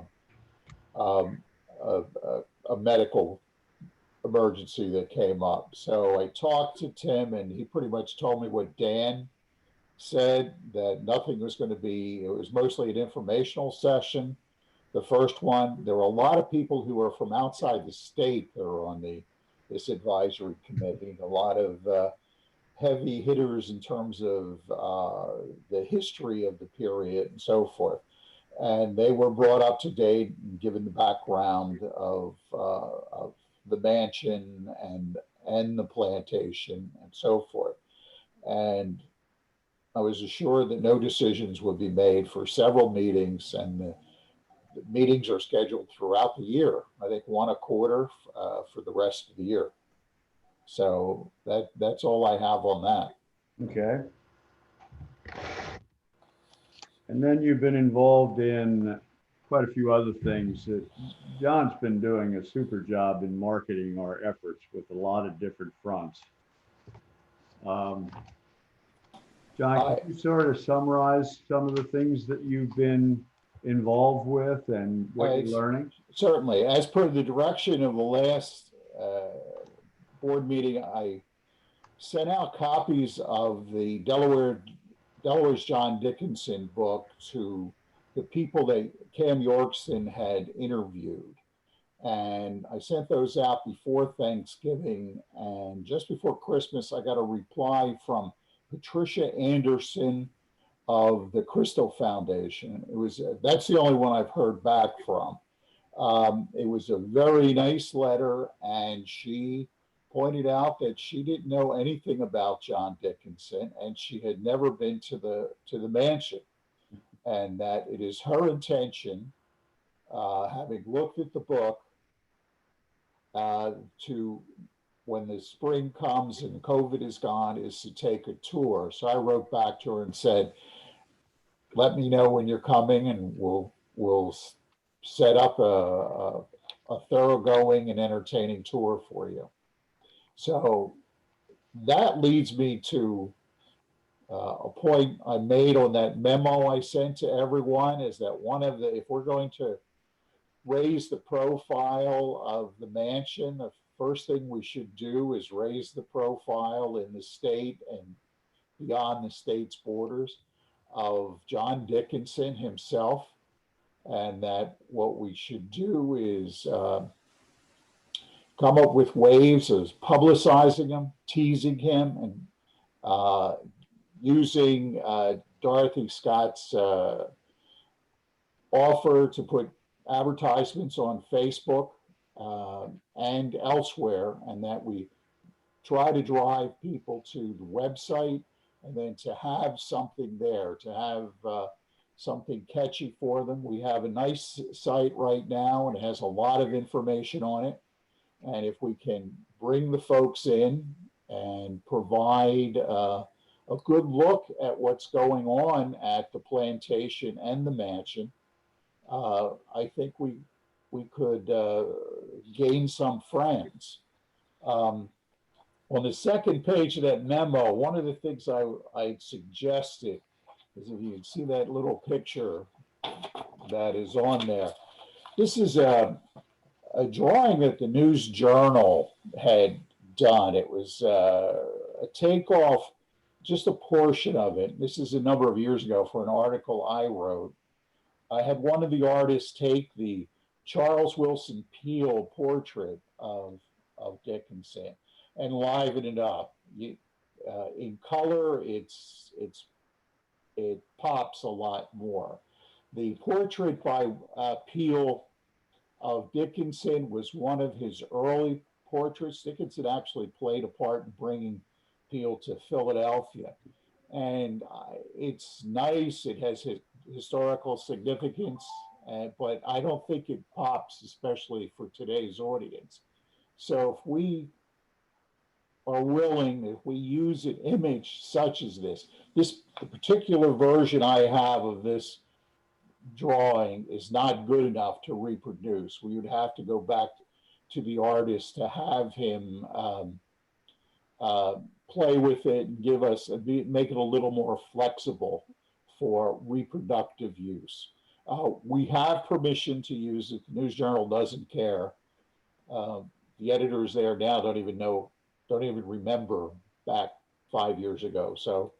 [SPEAKER 8] medical emergency that came up. So I talked to Tim, and he pretty much told me what Dan said, that nothing was going to be, it was mostly an informational session. The first one, there were a lot of people who are from outside the state that are on this advisory committee, a lot of heavy hitters in terms of the history of the period and so forth. And they were brought up to date and given the background of the mansion and the plantation and so forth. And I was assured that no decisions would be made for several meetings, and the meetings are scheduled throughout the year. I think one a quarter for the rest of the year. So that's all I have on that.
[SPEAKER 3] Okay. And then you've been involved in quite a few other things that John's been doing a super job in marketing our efforts with a lot of different fronts. John, can you sort of summarize some of the things that you've been involved with and what you're learning?
[SPEAKER 8] Certainly. As per the direction of the last board meeting, I sent out copies of the Delaware's John Dickinson book to the people that Cam Yorkson had interviewed. And I sent those out before Thanksgiving. And just before Christmas, I got a reply from Patricia Anderson of the Crystal Foundation. That's the only one I've heard back from. It was a very nice letter, and she pointed out that she didn't know anything about John Dickinson, and she had never been to the mansion, and that it is her intention, having looked at the book, to, when the spring comes and COVID is gone, is to take a tour. So I wrote back to her and said, let me know when you're coming, and we'll set up a thoroughgoing and entertaining tour for you. So that leads me to a point I made on that memo I sent to everyone, is that if we're going to raise the profile of the mansion, the first thing we should do is raise the profile in the state and beyond the state's borders of John Dickinson himself. And that what we should do is come up with ways of publicizing him, teasing him, and using Dorothy Scott's offer to put advertisements on Facebook and elsewhere, and that we try to drive people to the website, and then to have something there, to have something catchy for them. We have a nice site right now, and it has a lot of information on it. And if we can bring the folks in and provide a good look at what's going on at the plantation and the mansion, I think we could gain some friends. On the second page of that memo, one of the things I suggested is, if you can see that little picture that is on there, This is a drawing that the News Journal had done. It was a takeoff, just a portion of it. This is a number of years ago for an article I wrote. I had one of the artists take the Charles Wilson Peale portrait of Dickinson and liven it up. In color, it pops a lot more. The portrait by Peale of Dickinson was one of his early portraits. Dickinson actually played a part in bringing Peale to Philadelphia. And it's nice, it has historical significance, but I don't think it pops, especially for today's audience. So if we are willing, if we use an image such as this particular version I have of this drawing is not good enough to reproduce. We would have to go back to the artist to have him play with it and give us, make it a little more flexible for reproductive use. We have permission to use it. The News Journal doesn't care. The editors there now don't even remember back 5 years ago. So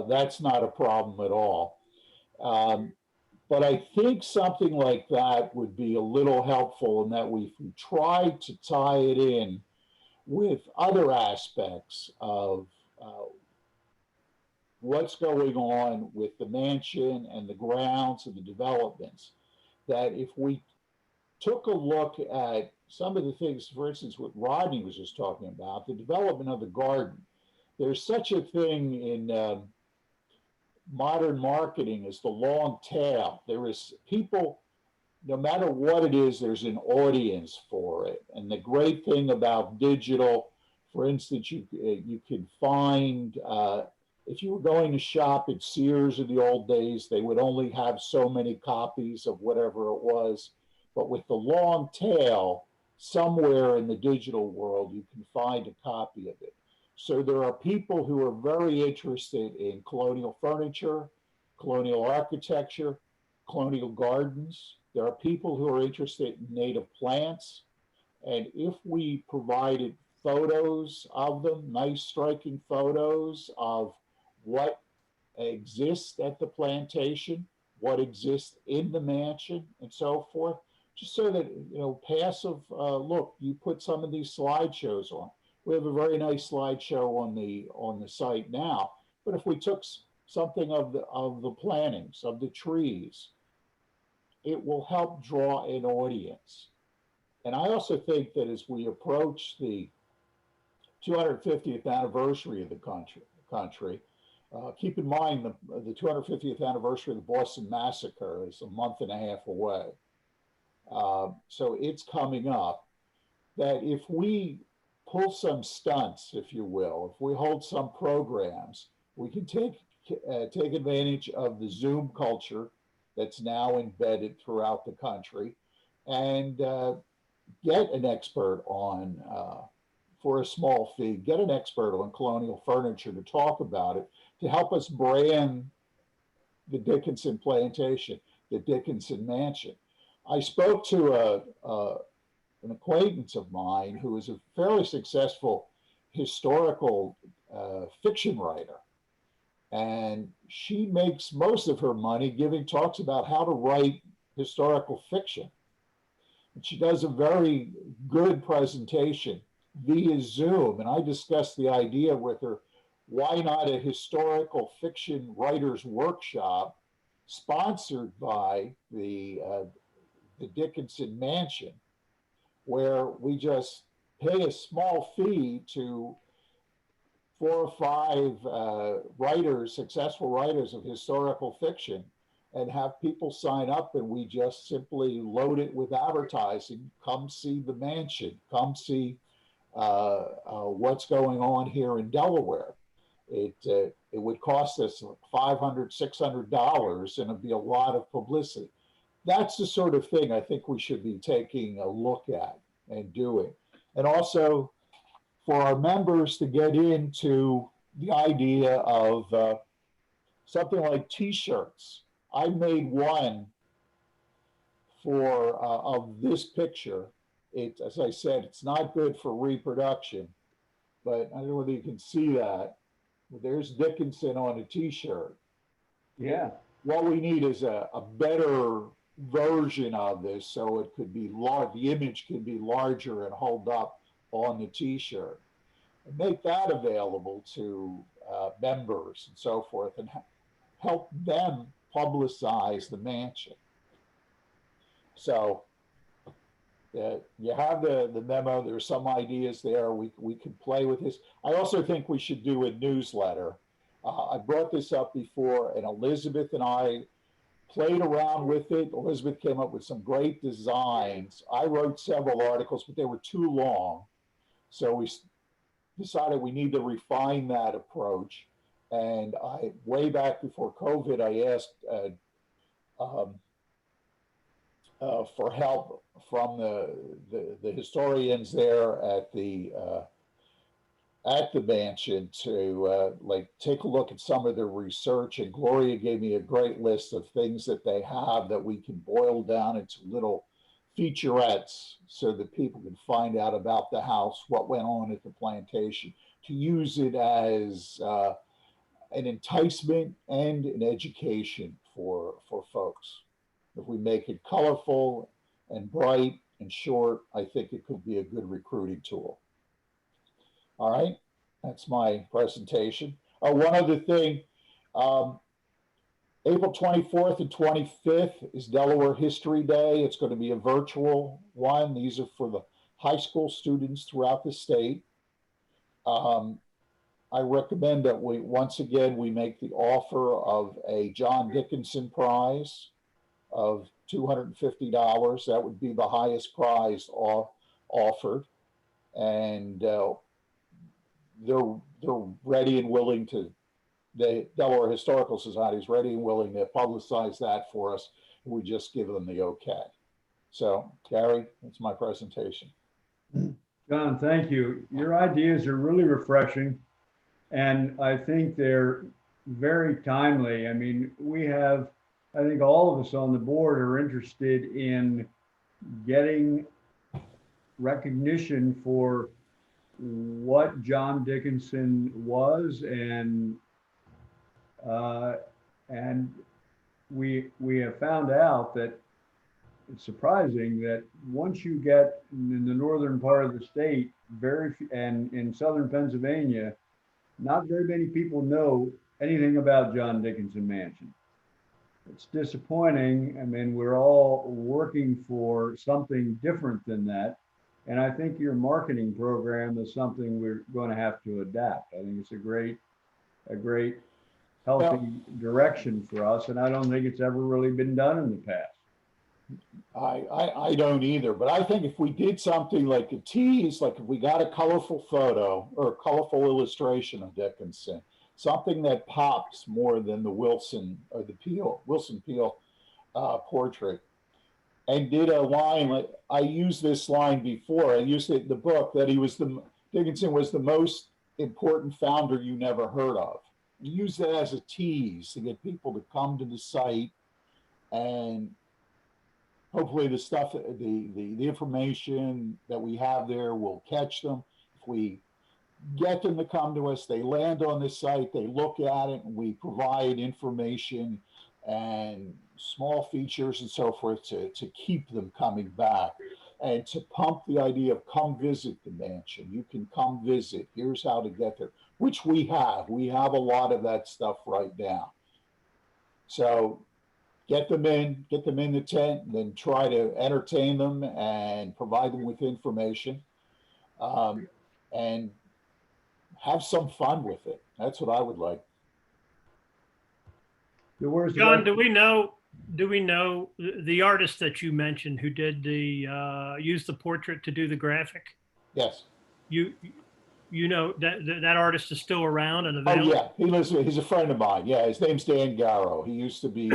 [SPEAKER 8] that's not a problem at all. But I think something like that would be a little helpful in that we try to tie it in with other aspects of what's going on with the mansion and the grounds and the developments. That if we took a look at some of the things, for instance, what Rodney was just talking about, the development of the garden. There's such a thing in modern marketing as the long tail. There is people, no matter what it is, there's an audience for it. And the great thing about digital, for instance, you can find, if you were going to shop at Sears in the old days, they would only have so many copies of whatever it was. But with the long tail, somewhere in the digital world, you can find a copy of it. So there are people who are very interested in colonial furniture, colonial architecture, colonial gardens. There are people who are interested in native plants. And if we provided photos of them, nice striking photos of what exists at the plantation, what exists in the mansion, and so forth, just so that, passive look, you put some of these slideshows on. We have a very nice slideshow on the site now. But if we took something of the plantings, of the trees, it will help draw an audience. And I also think that as we approach the 250th anniversary of the country, keep in mind the 250th anniversary of the Boston Massacre is a month and a half away. So it's coming up, that if we pull some stunts, if you will, if we hold some programs, we can take advantage of the Zoom culture that's now embedded throughout the country and get an expert on, for a small fee, get an expert on colonial furniture to talk about it, to help us brand the Dickinson plantation, the Dickinson mansion. I spoke to an acquaintance of mine who is a fairly successful historical fiction writer. And she makes most of her money giving talks about how to write historical fiction. And she does a very good presentation via Zoom. And I discussed the idea with her, why not a historical fiction writer's workshop sponsored by the Dickinson Mansion, where we just pay a small fee to 4 or 5 writers, successful writers of historical fiction, and have people sign up, and we just simply load it with advertising. Come see the mansion, come see what's going on here in Delaware. It would cost us $500, $600, and it'd be a lot of publicity. That's the sort of thing I think we should be taking a look at and doing. And also for our members to get into the idea of something like t-shirts. I made one of this picture. It, as I said, it's not good for reproduction, but I don't know whether you can see that. But there's Dickinson on a T-shirt.
[SPEAKER 3] Yeah.
[SPEAKER 8] What we need is a better version of this, so it could be large. The image could be larger and hold up on the T-shirt, and make that available to members and so forth, and help them publicize the mansion. So you have the memo. There's some ideas there. We could play with this. I also think we should do a newsletter. I brought this up before, and Elizabeth and I played around with it. Elizabeth came up with some great designs. I wrote several articles, but they were too long. So we decided we need to refine that approach. And way back before COVID, I asked for help from the historians there at the mansion to like take a look at some of their research. And Gloria gave me a great list of things that they have that we can boil down into little featurettes so that people can find out about the house, what went on at the plantation, to use it as an enticement and an education for folks. If we make it colorful and bright and short, I think it could be a good recruiting tool. All right, that's my presentation. One other thing, April 24th and 25th is Delaware History Day. It's going to be a virtual one. These are for the high school students throughout the state. I recommend that once again, we make the offer of a John Dickinson prize of $250. That would be the highest prize offered. And they're ready and willing to, the Delaware Historical Society is ready and willing to publicize that for us. We just give them the okay. So Gary, that's my presentation.
[SPEAKER 3] John, thank you. Your ideas are really refreshing, and I think they're very timely. I mean, I think all of us on the board are interested in getting recognition for what John Dickinson was, and we have found out that it's surprising that once you get in the northern part of the state, and in southern Pennsylvania, not very many people know anything about John Dickinson Mansion. It's disappointing. I mean, we're all working for something different than that. And I think your marketing program is something we're going to have to adapt. I think it's a great healthy direction for us. And I don't think it's ever really been done in the past.
[SPEAKER 8] I don't either, but I think if we did something like a tease, like if we got a colorful photo or a colorful illustration of Dickinson, something that pops more than the Wilson or the Wilson Peel portrait, and did a line, like I used this line before, I used it in the book, that Dickinson was the most important founder you never heard of. Use that as a tease to get people to come to the site, and hopefully the stuff, the information that we have there will catch them. If we get them to come to us, they land on the site, they look at it, and we provide information and small features and so forth to keep them coming back, and to pump the idea of come visit the mansion. You can come visit. Here's how to get there, which we have. We have a lot of that stuff right now. So get them in the tent, and then try to entertain them and provide them with information, and have some fun with it. That's what I would like.
[SPEAKER 5] John, do we know the artist that you mentioned who did use the portrait to do the graphic?
[SPEAKER 8] Yes.
[SPEAKER 5] You know that artist is still around and available?
[SPEAKER 8] Oh yeah, he's a friend of mine. Yeah, his name's Dan Garrow. He used to be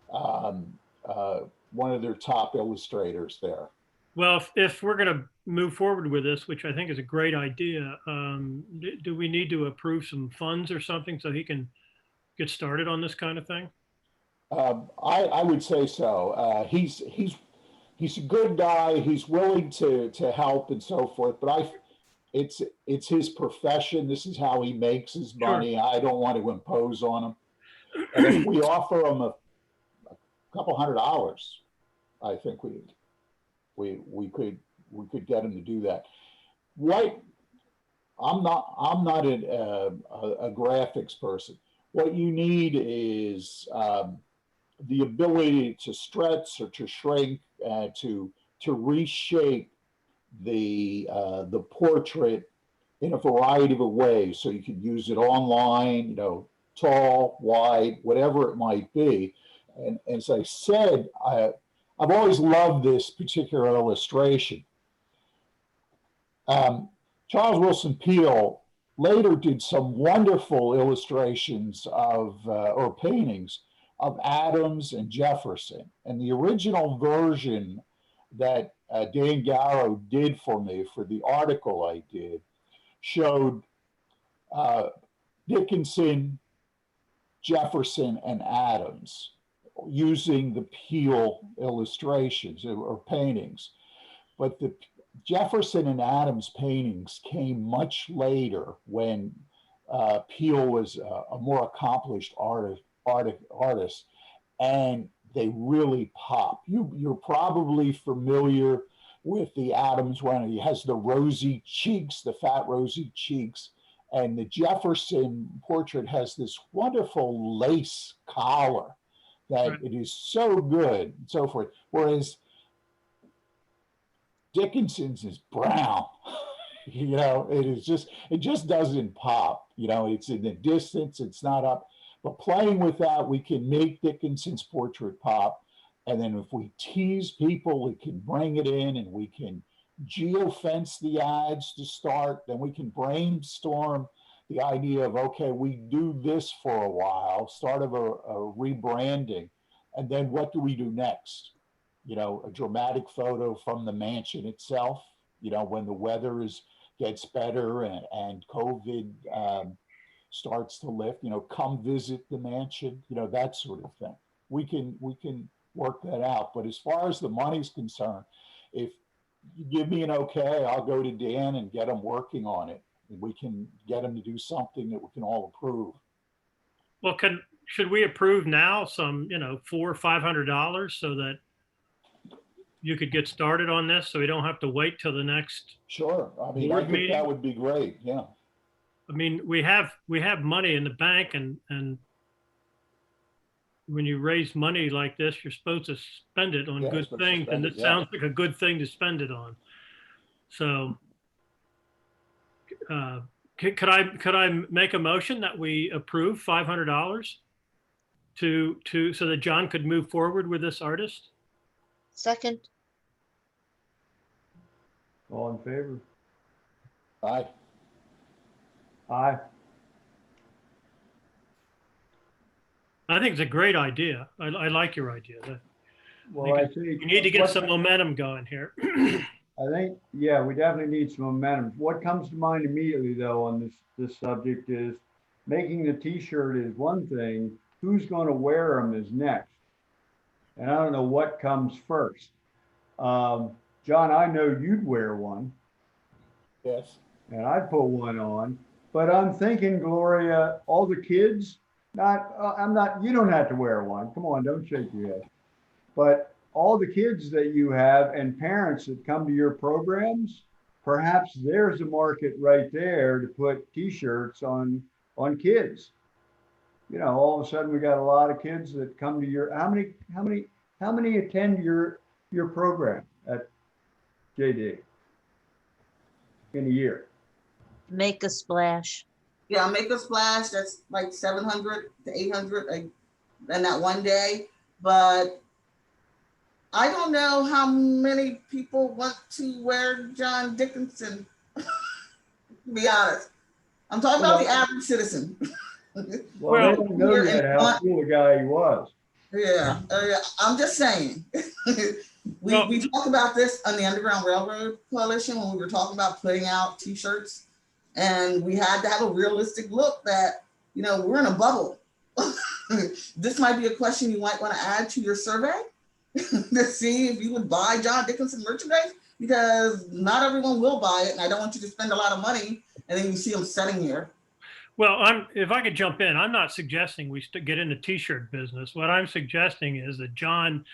[SPEAKER 8] one of their top illustrators there.
[SPEAKER 5] Well, if we're going to move forward with this, which I think is a great idea, do we need to approve some funds or something so he can get started on this kind of thing?
[SPEAKER 8] I would say so. He's a good guy. He's willing to help and so forth. But it's his profession. This is how he makes his money. I don't want to impose on him. And if we offer him a couple $100, I think we could get him to do that. What I'm not a graphics person. What you need is the ability to stretch or to shrink, to reshape the portrait in a variety of ways. So you can use it online, you know, tall, wide, whatever it might be. And as I said, I've always loved this particular illustration. Charles Wilson Peale later did some wonderful illustrations of, or paintings of Adams and Jefferson. And the original version that Dan Garrow did for me for the article I did showed Dickinson, Jefferson, and Adams using the Peale illustrations or paintings. But the Jefferson and Adams paintings came much later when Peale was a more accomplished artist, and they really pop. You're probably familiar with the Adams one. He has the rosy cheeks, the fat rosy cheeks, and the Jefferson portrait has this wonderful lace collar that it is so good and so forth. Whereas Dickinson's is brown. You know, it just doesn't pop. You know, it's in the distance, it's not up. But playing with that, we can make Dickinson's portrait pop. And then if we tease people, we can bring it in and we can geofence the ads to start. Then we can brainstorm the idea of, okay, we do this for a while, start of a rebranding. And then what do we do next? You know, a dramatic photo from the mansion itself, you know, when the weather gets better and COVID starts to lift, you know, come visit the mansion, you know, that sort of thing. We can work that out. But as far as the money's concerned, if you give me an okay, I'll go to Dan and get him working on it. We can get him to do something that we can all approve.
[SPEAKER 5] Well, should we approve now some, you know, $400 or $500 so that you could get started on this, so we don't have to wait till the next?
[SPEAKER 8] Sure. I mean, I think that would be great. Yeah.
[SPEAKER 5] I mean, we have money in the bank, and when you raise money like this, you're supposed to spend it on good things, and it sounds like a good thing to spend it on. So, could I make a motion that we approve $500 so that John could move forward with this artist?
[SPEAKER 2] Second.
[SPEAKER 3] All in favor?
[SPEAKER 8] Aye.
[SPEAKER 3] Aye.
[SPEAKER 5] I think it's a great idea. I like your idea.
[SPEAKER 3] Well, I think
[SPEAKER 5] you need to get some momentum going here.
[SPEAKER 3] I think, yeah, we definitely need some momentum. What comes to mind immediately, though, on this subject is making the T-shirt is one thing. Who's going to wear them is next. And I don't know what comes first. John, I know you'd wear one.
[SPEAKER 8] Yes.
[SPEAKER 3] And I'd put one on. But I'm thinking, Gloria, all the kids, you don't have to wear one. Come on, don't shake your head. But all the kids that you have and parents that come to your programs, perhaps there's a market right there to put T-shirts on kids. You know, all of a sudden we got a lot of kids that come to your, how many attend your program at JD in a year?
[SPEAKER 2] Make a splash.
[SPEAKER 7] Yeah, Make a Splash, that's like 700 to 800 in that one day. But I don't know how many people want to wear John Dickinson, to be honest. I'm talking about the average citizen.
[SPEAKER 3] Well, they don't know yet how cool a guy he was.
[SPEAKER 7] Yeah, I'm just saying. We talked about this on the Underground Railroad Coalition when we were talking about putting out T-shirts, and we had to have a realistic look that, you know, we're in a bubble. this might be a question you might want to add to your survey to see if you would buy John Dickinson merchandise, because not everyone will buy it, and I don't want you to spend a lot of money and then you see them sitting here.
[SPEAKER 5] Well, if I could jump in, I'm not suggesting we get in the t-shirt business. What I'm suggesting is that John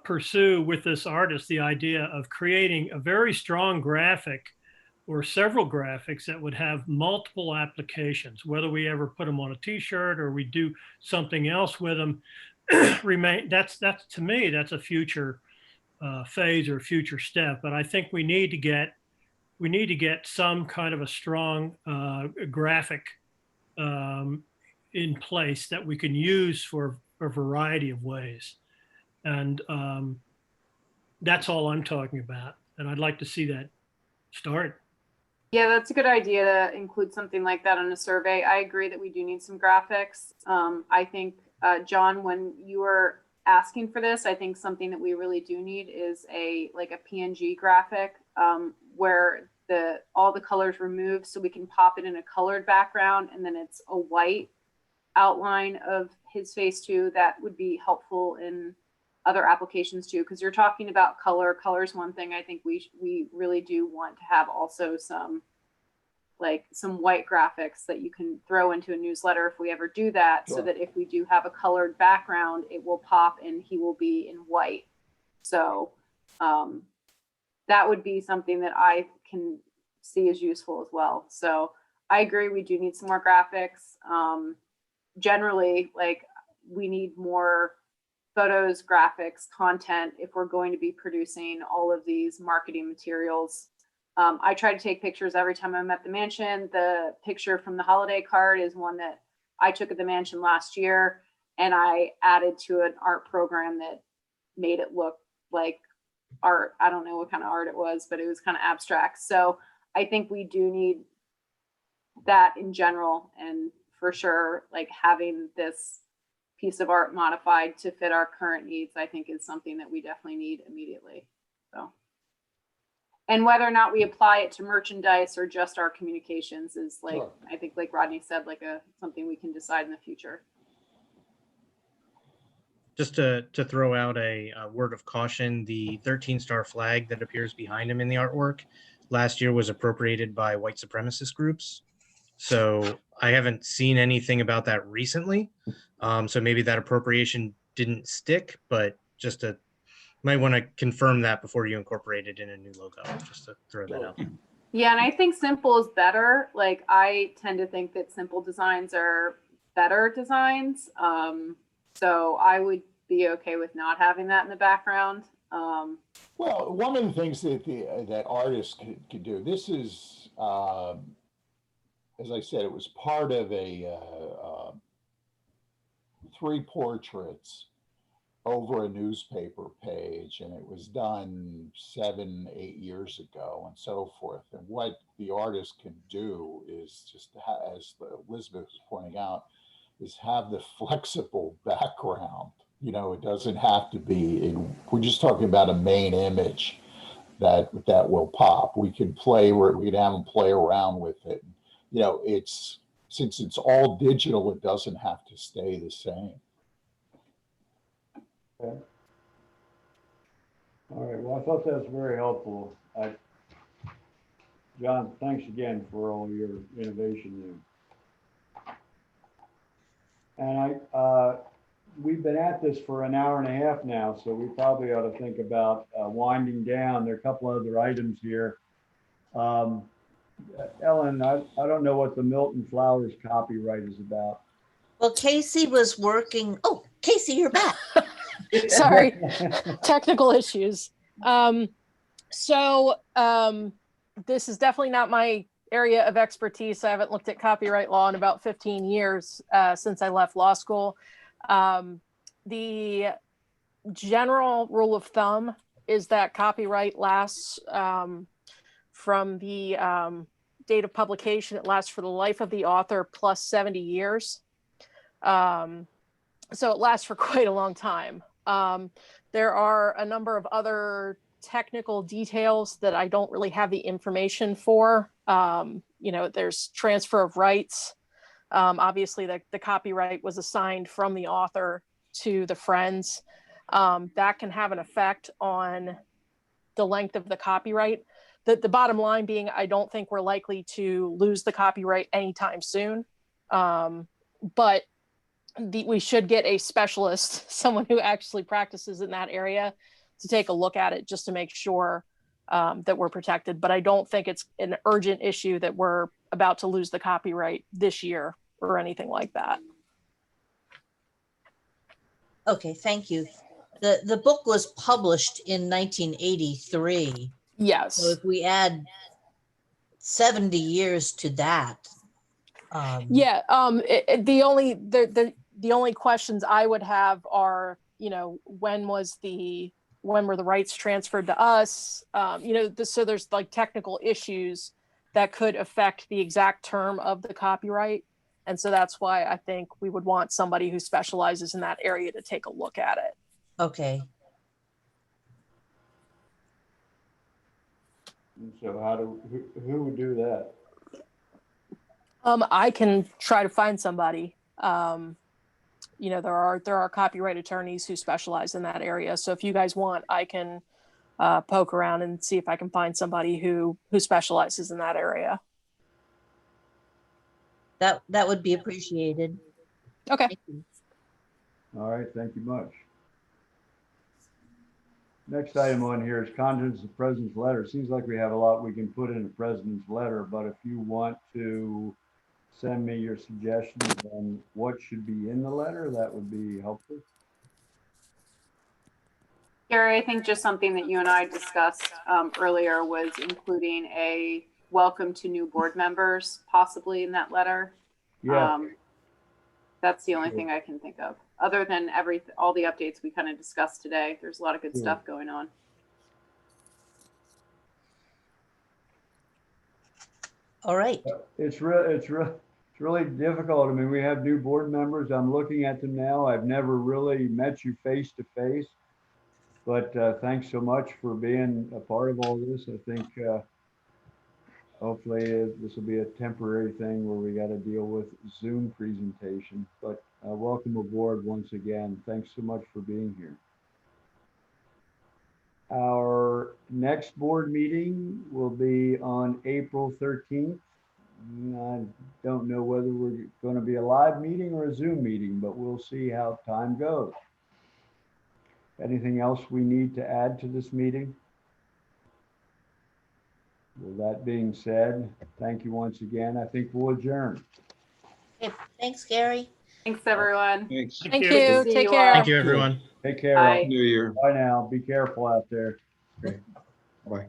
[SPEAKER 5] pursue with this artist the idea of creating a very strong graphic or several graphics that would have multiple applications, whether we ever put them on a t-shirt or we do something else with them. That's to me, that's a future phase or future step. But I think we need to get some kind of a strong graphic in place that we can use for a variety of ways. And that's all I'm talking about. And I'd like to see that start.
[SPEAKER 6] Yeah, that's a good idea to include something like that on a survey. I agree that we do need some graphics. I think, John, when you were asking for this, I think something that we really do need is a PNG graphic where all the colors removed, so we can pop it in a colored background, and then it's a white outline of his face too. That would be helpful in other applications too, because you're talking about color. Color is one thing. I think we really do want to have also some white graphics that you can throw into a newsletter if we ever do that,
[SPEAKER 8] Sure.
[SPEAKER 6] so that if we do have a colored background, it will pop and he will be in white. So that would be something that I can see as useful as well. So I agree, we do need some more graphics. Generally, we need more photos, graphics, content if we're going to be producing all of these marketing materials. I try to take pictures every time I'm at the mansion. The picture from the holiday card is one that I took at the mansion last year, and I added to an art program that made it look like art. I don't know what kind of art it was, but it was kind of abstract. So I think we do need that in general, and for sure, having this piece of art modified to fit our current needs, I think is something that we definitely need immediately. So, and whether or not we apply it to merchandise or just our communications is
[SPEAKER 8] Sure.
[SPEAKER 6] I think Rodney said, something we can decide in the future.
[SPEAKER 10] Just to throw out a word of caution, the 13-star flag that appears behind him in the artwork last year was appropriated by white supremacist groups. So I haven't seen anything about that recently. So maybe that appropriation didn't stick, but might want to confirm that before you incorporate it in a new logo, just to throw that out there.
[SPEAKER 6] Yeah, and I think simple is better. I tend to think that simple designs are better designs. So I would be okay with not having that in the background.
[SPEAKER 8] Well, one of the things that artists could do, this is, as I said, it was part of a 3 portraits over a newspaper page, and it was done 7-8 years ago and so forth. And what the artist can do is just, as Elizabeth was pointing out, is have the flexible background. It doesn't have to be, we're just talking about a main image that will pop. We can have them play around with it. Since it's all digital, it doesn't have to stay the same.
[SPEAKER 3] Okay. All right, well, I thought that was very helpful. John, thanks again for all your innovation there. And we've been at this for an hour and a half now, so we probably ought to think about winding down. There are a couple other items here. Ellen, I don't know what the Milton Flowers copyright is about.
[SPEAKER 2] Well, Casey was working. Oh, Casey, you're back.
[SPEAKER 11] Sorry, technical issues. This is definitely not my area of expertise. I haven't looked at copyright law in about 15 years since I left law school. The general rule of thumb is that copyright lasts from the date of publication. It lasts for the life of the author plus 70 years. So it lasts for quite a long time. There are a number of other technical details that I don't really have the information for. There's transfer of rights. Obviously, the copyright was assigned from the author to the friends. That can have an effect on the length of the copyright. The bottom line being, I don't think we're likely to lose the copyright anytime soon. But we should get a specialist, someone who actually practices in that area, to take a look at it just to make sure that we're protected. But I don't think it's an urgent issue that we're about to lose the copyright this year or anything like that.
[SPEAKER 2] Okay, thank you. The book was published in 1983.
[SPEAKER 11] Yes.
[SPEAKER 2] So if we add 70 years to that.
[SPEAKER 11] Yeah. The only questions I would have are, when were the rights transferred to us? So there's like technical issues that could affect the exact term of the copyright. And so that's why I think we would want somebody who specializes in that area to take a look at it.
[SPEAKER 2] Okay.
[SPEAKER 3] And so who would do that?
[SPEAKER 11] I can try to find somebody. There are copyright attorneys who specialize in that area. So if you guys want, I can poke around and see if I can find somebody who specializes in that area.
[SPEAKER 2] That would be appreciated.
[SPEAKER 11] Okay.
[SPEAKER 2] Thank you.
[SPEAKER 3] All right, thank you much. Next item on here is contents of the president's letter. Seems like we have a lot we can put in the president's letter, but if you want to send me your suggestions on what should be in the letter, that would be helpful.
[SPEAKER 6] Gary, I think just something that you and I discussed earlier was including a welcome to new board members, possibly in that letter.
[SPEAKER 3] Yeah.
[SPEAKER 6] That's the only thing I can think of. Other than all the updates we kind of discussed today, there's a lot of good stuff going on.
[SPEAKER 2] All right.
[SPEAKER 3] It's really difficult. I mean, we have new board members. I'm looking at them now. I've never really met you face to face, but thanks so much for being a part of all this. I think hopefully this will be a temporary thing where we got to deal with Zoom presentation, but welcome aboard once again. Thanks so much for being here. Our next board meeting will be on April 13th. I don't know whether we're going to be a live meeting or a Zoom meeting, but we'll see how time goes. Anything else we need to add to this meeting? Well, that being said, thank you once again. I think we'll adjourn.
[SPEAKER 2] Okay, thanks, Gary.
[SPEAKER 6] Thanks, everyone.
[SPEAKER 4] Thanks.
[SPEAKER 11] Thank
[SPEAKER 6] Good to
[SPEAKER 11] you.
[SPEAKER 6] see
[SPEAKER 11] Take
[SPEAKER 6] you
[SPEAKER 11] care.
[SPEAKER 6] all.
[SPEAKER 10] Thank you, everyone.
[SPEAKER 3] Take care.
[SPEAKER 6] Bye.
[SPEAKER 4] New Year.
[SPEAKER 3] Bye now. Be careful out there.
[SPEAKER 4] Bye.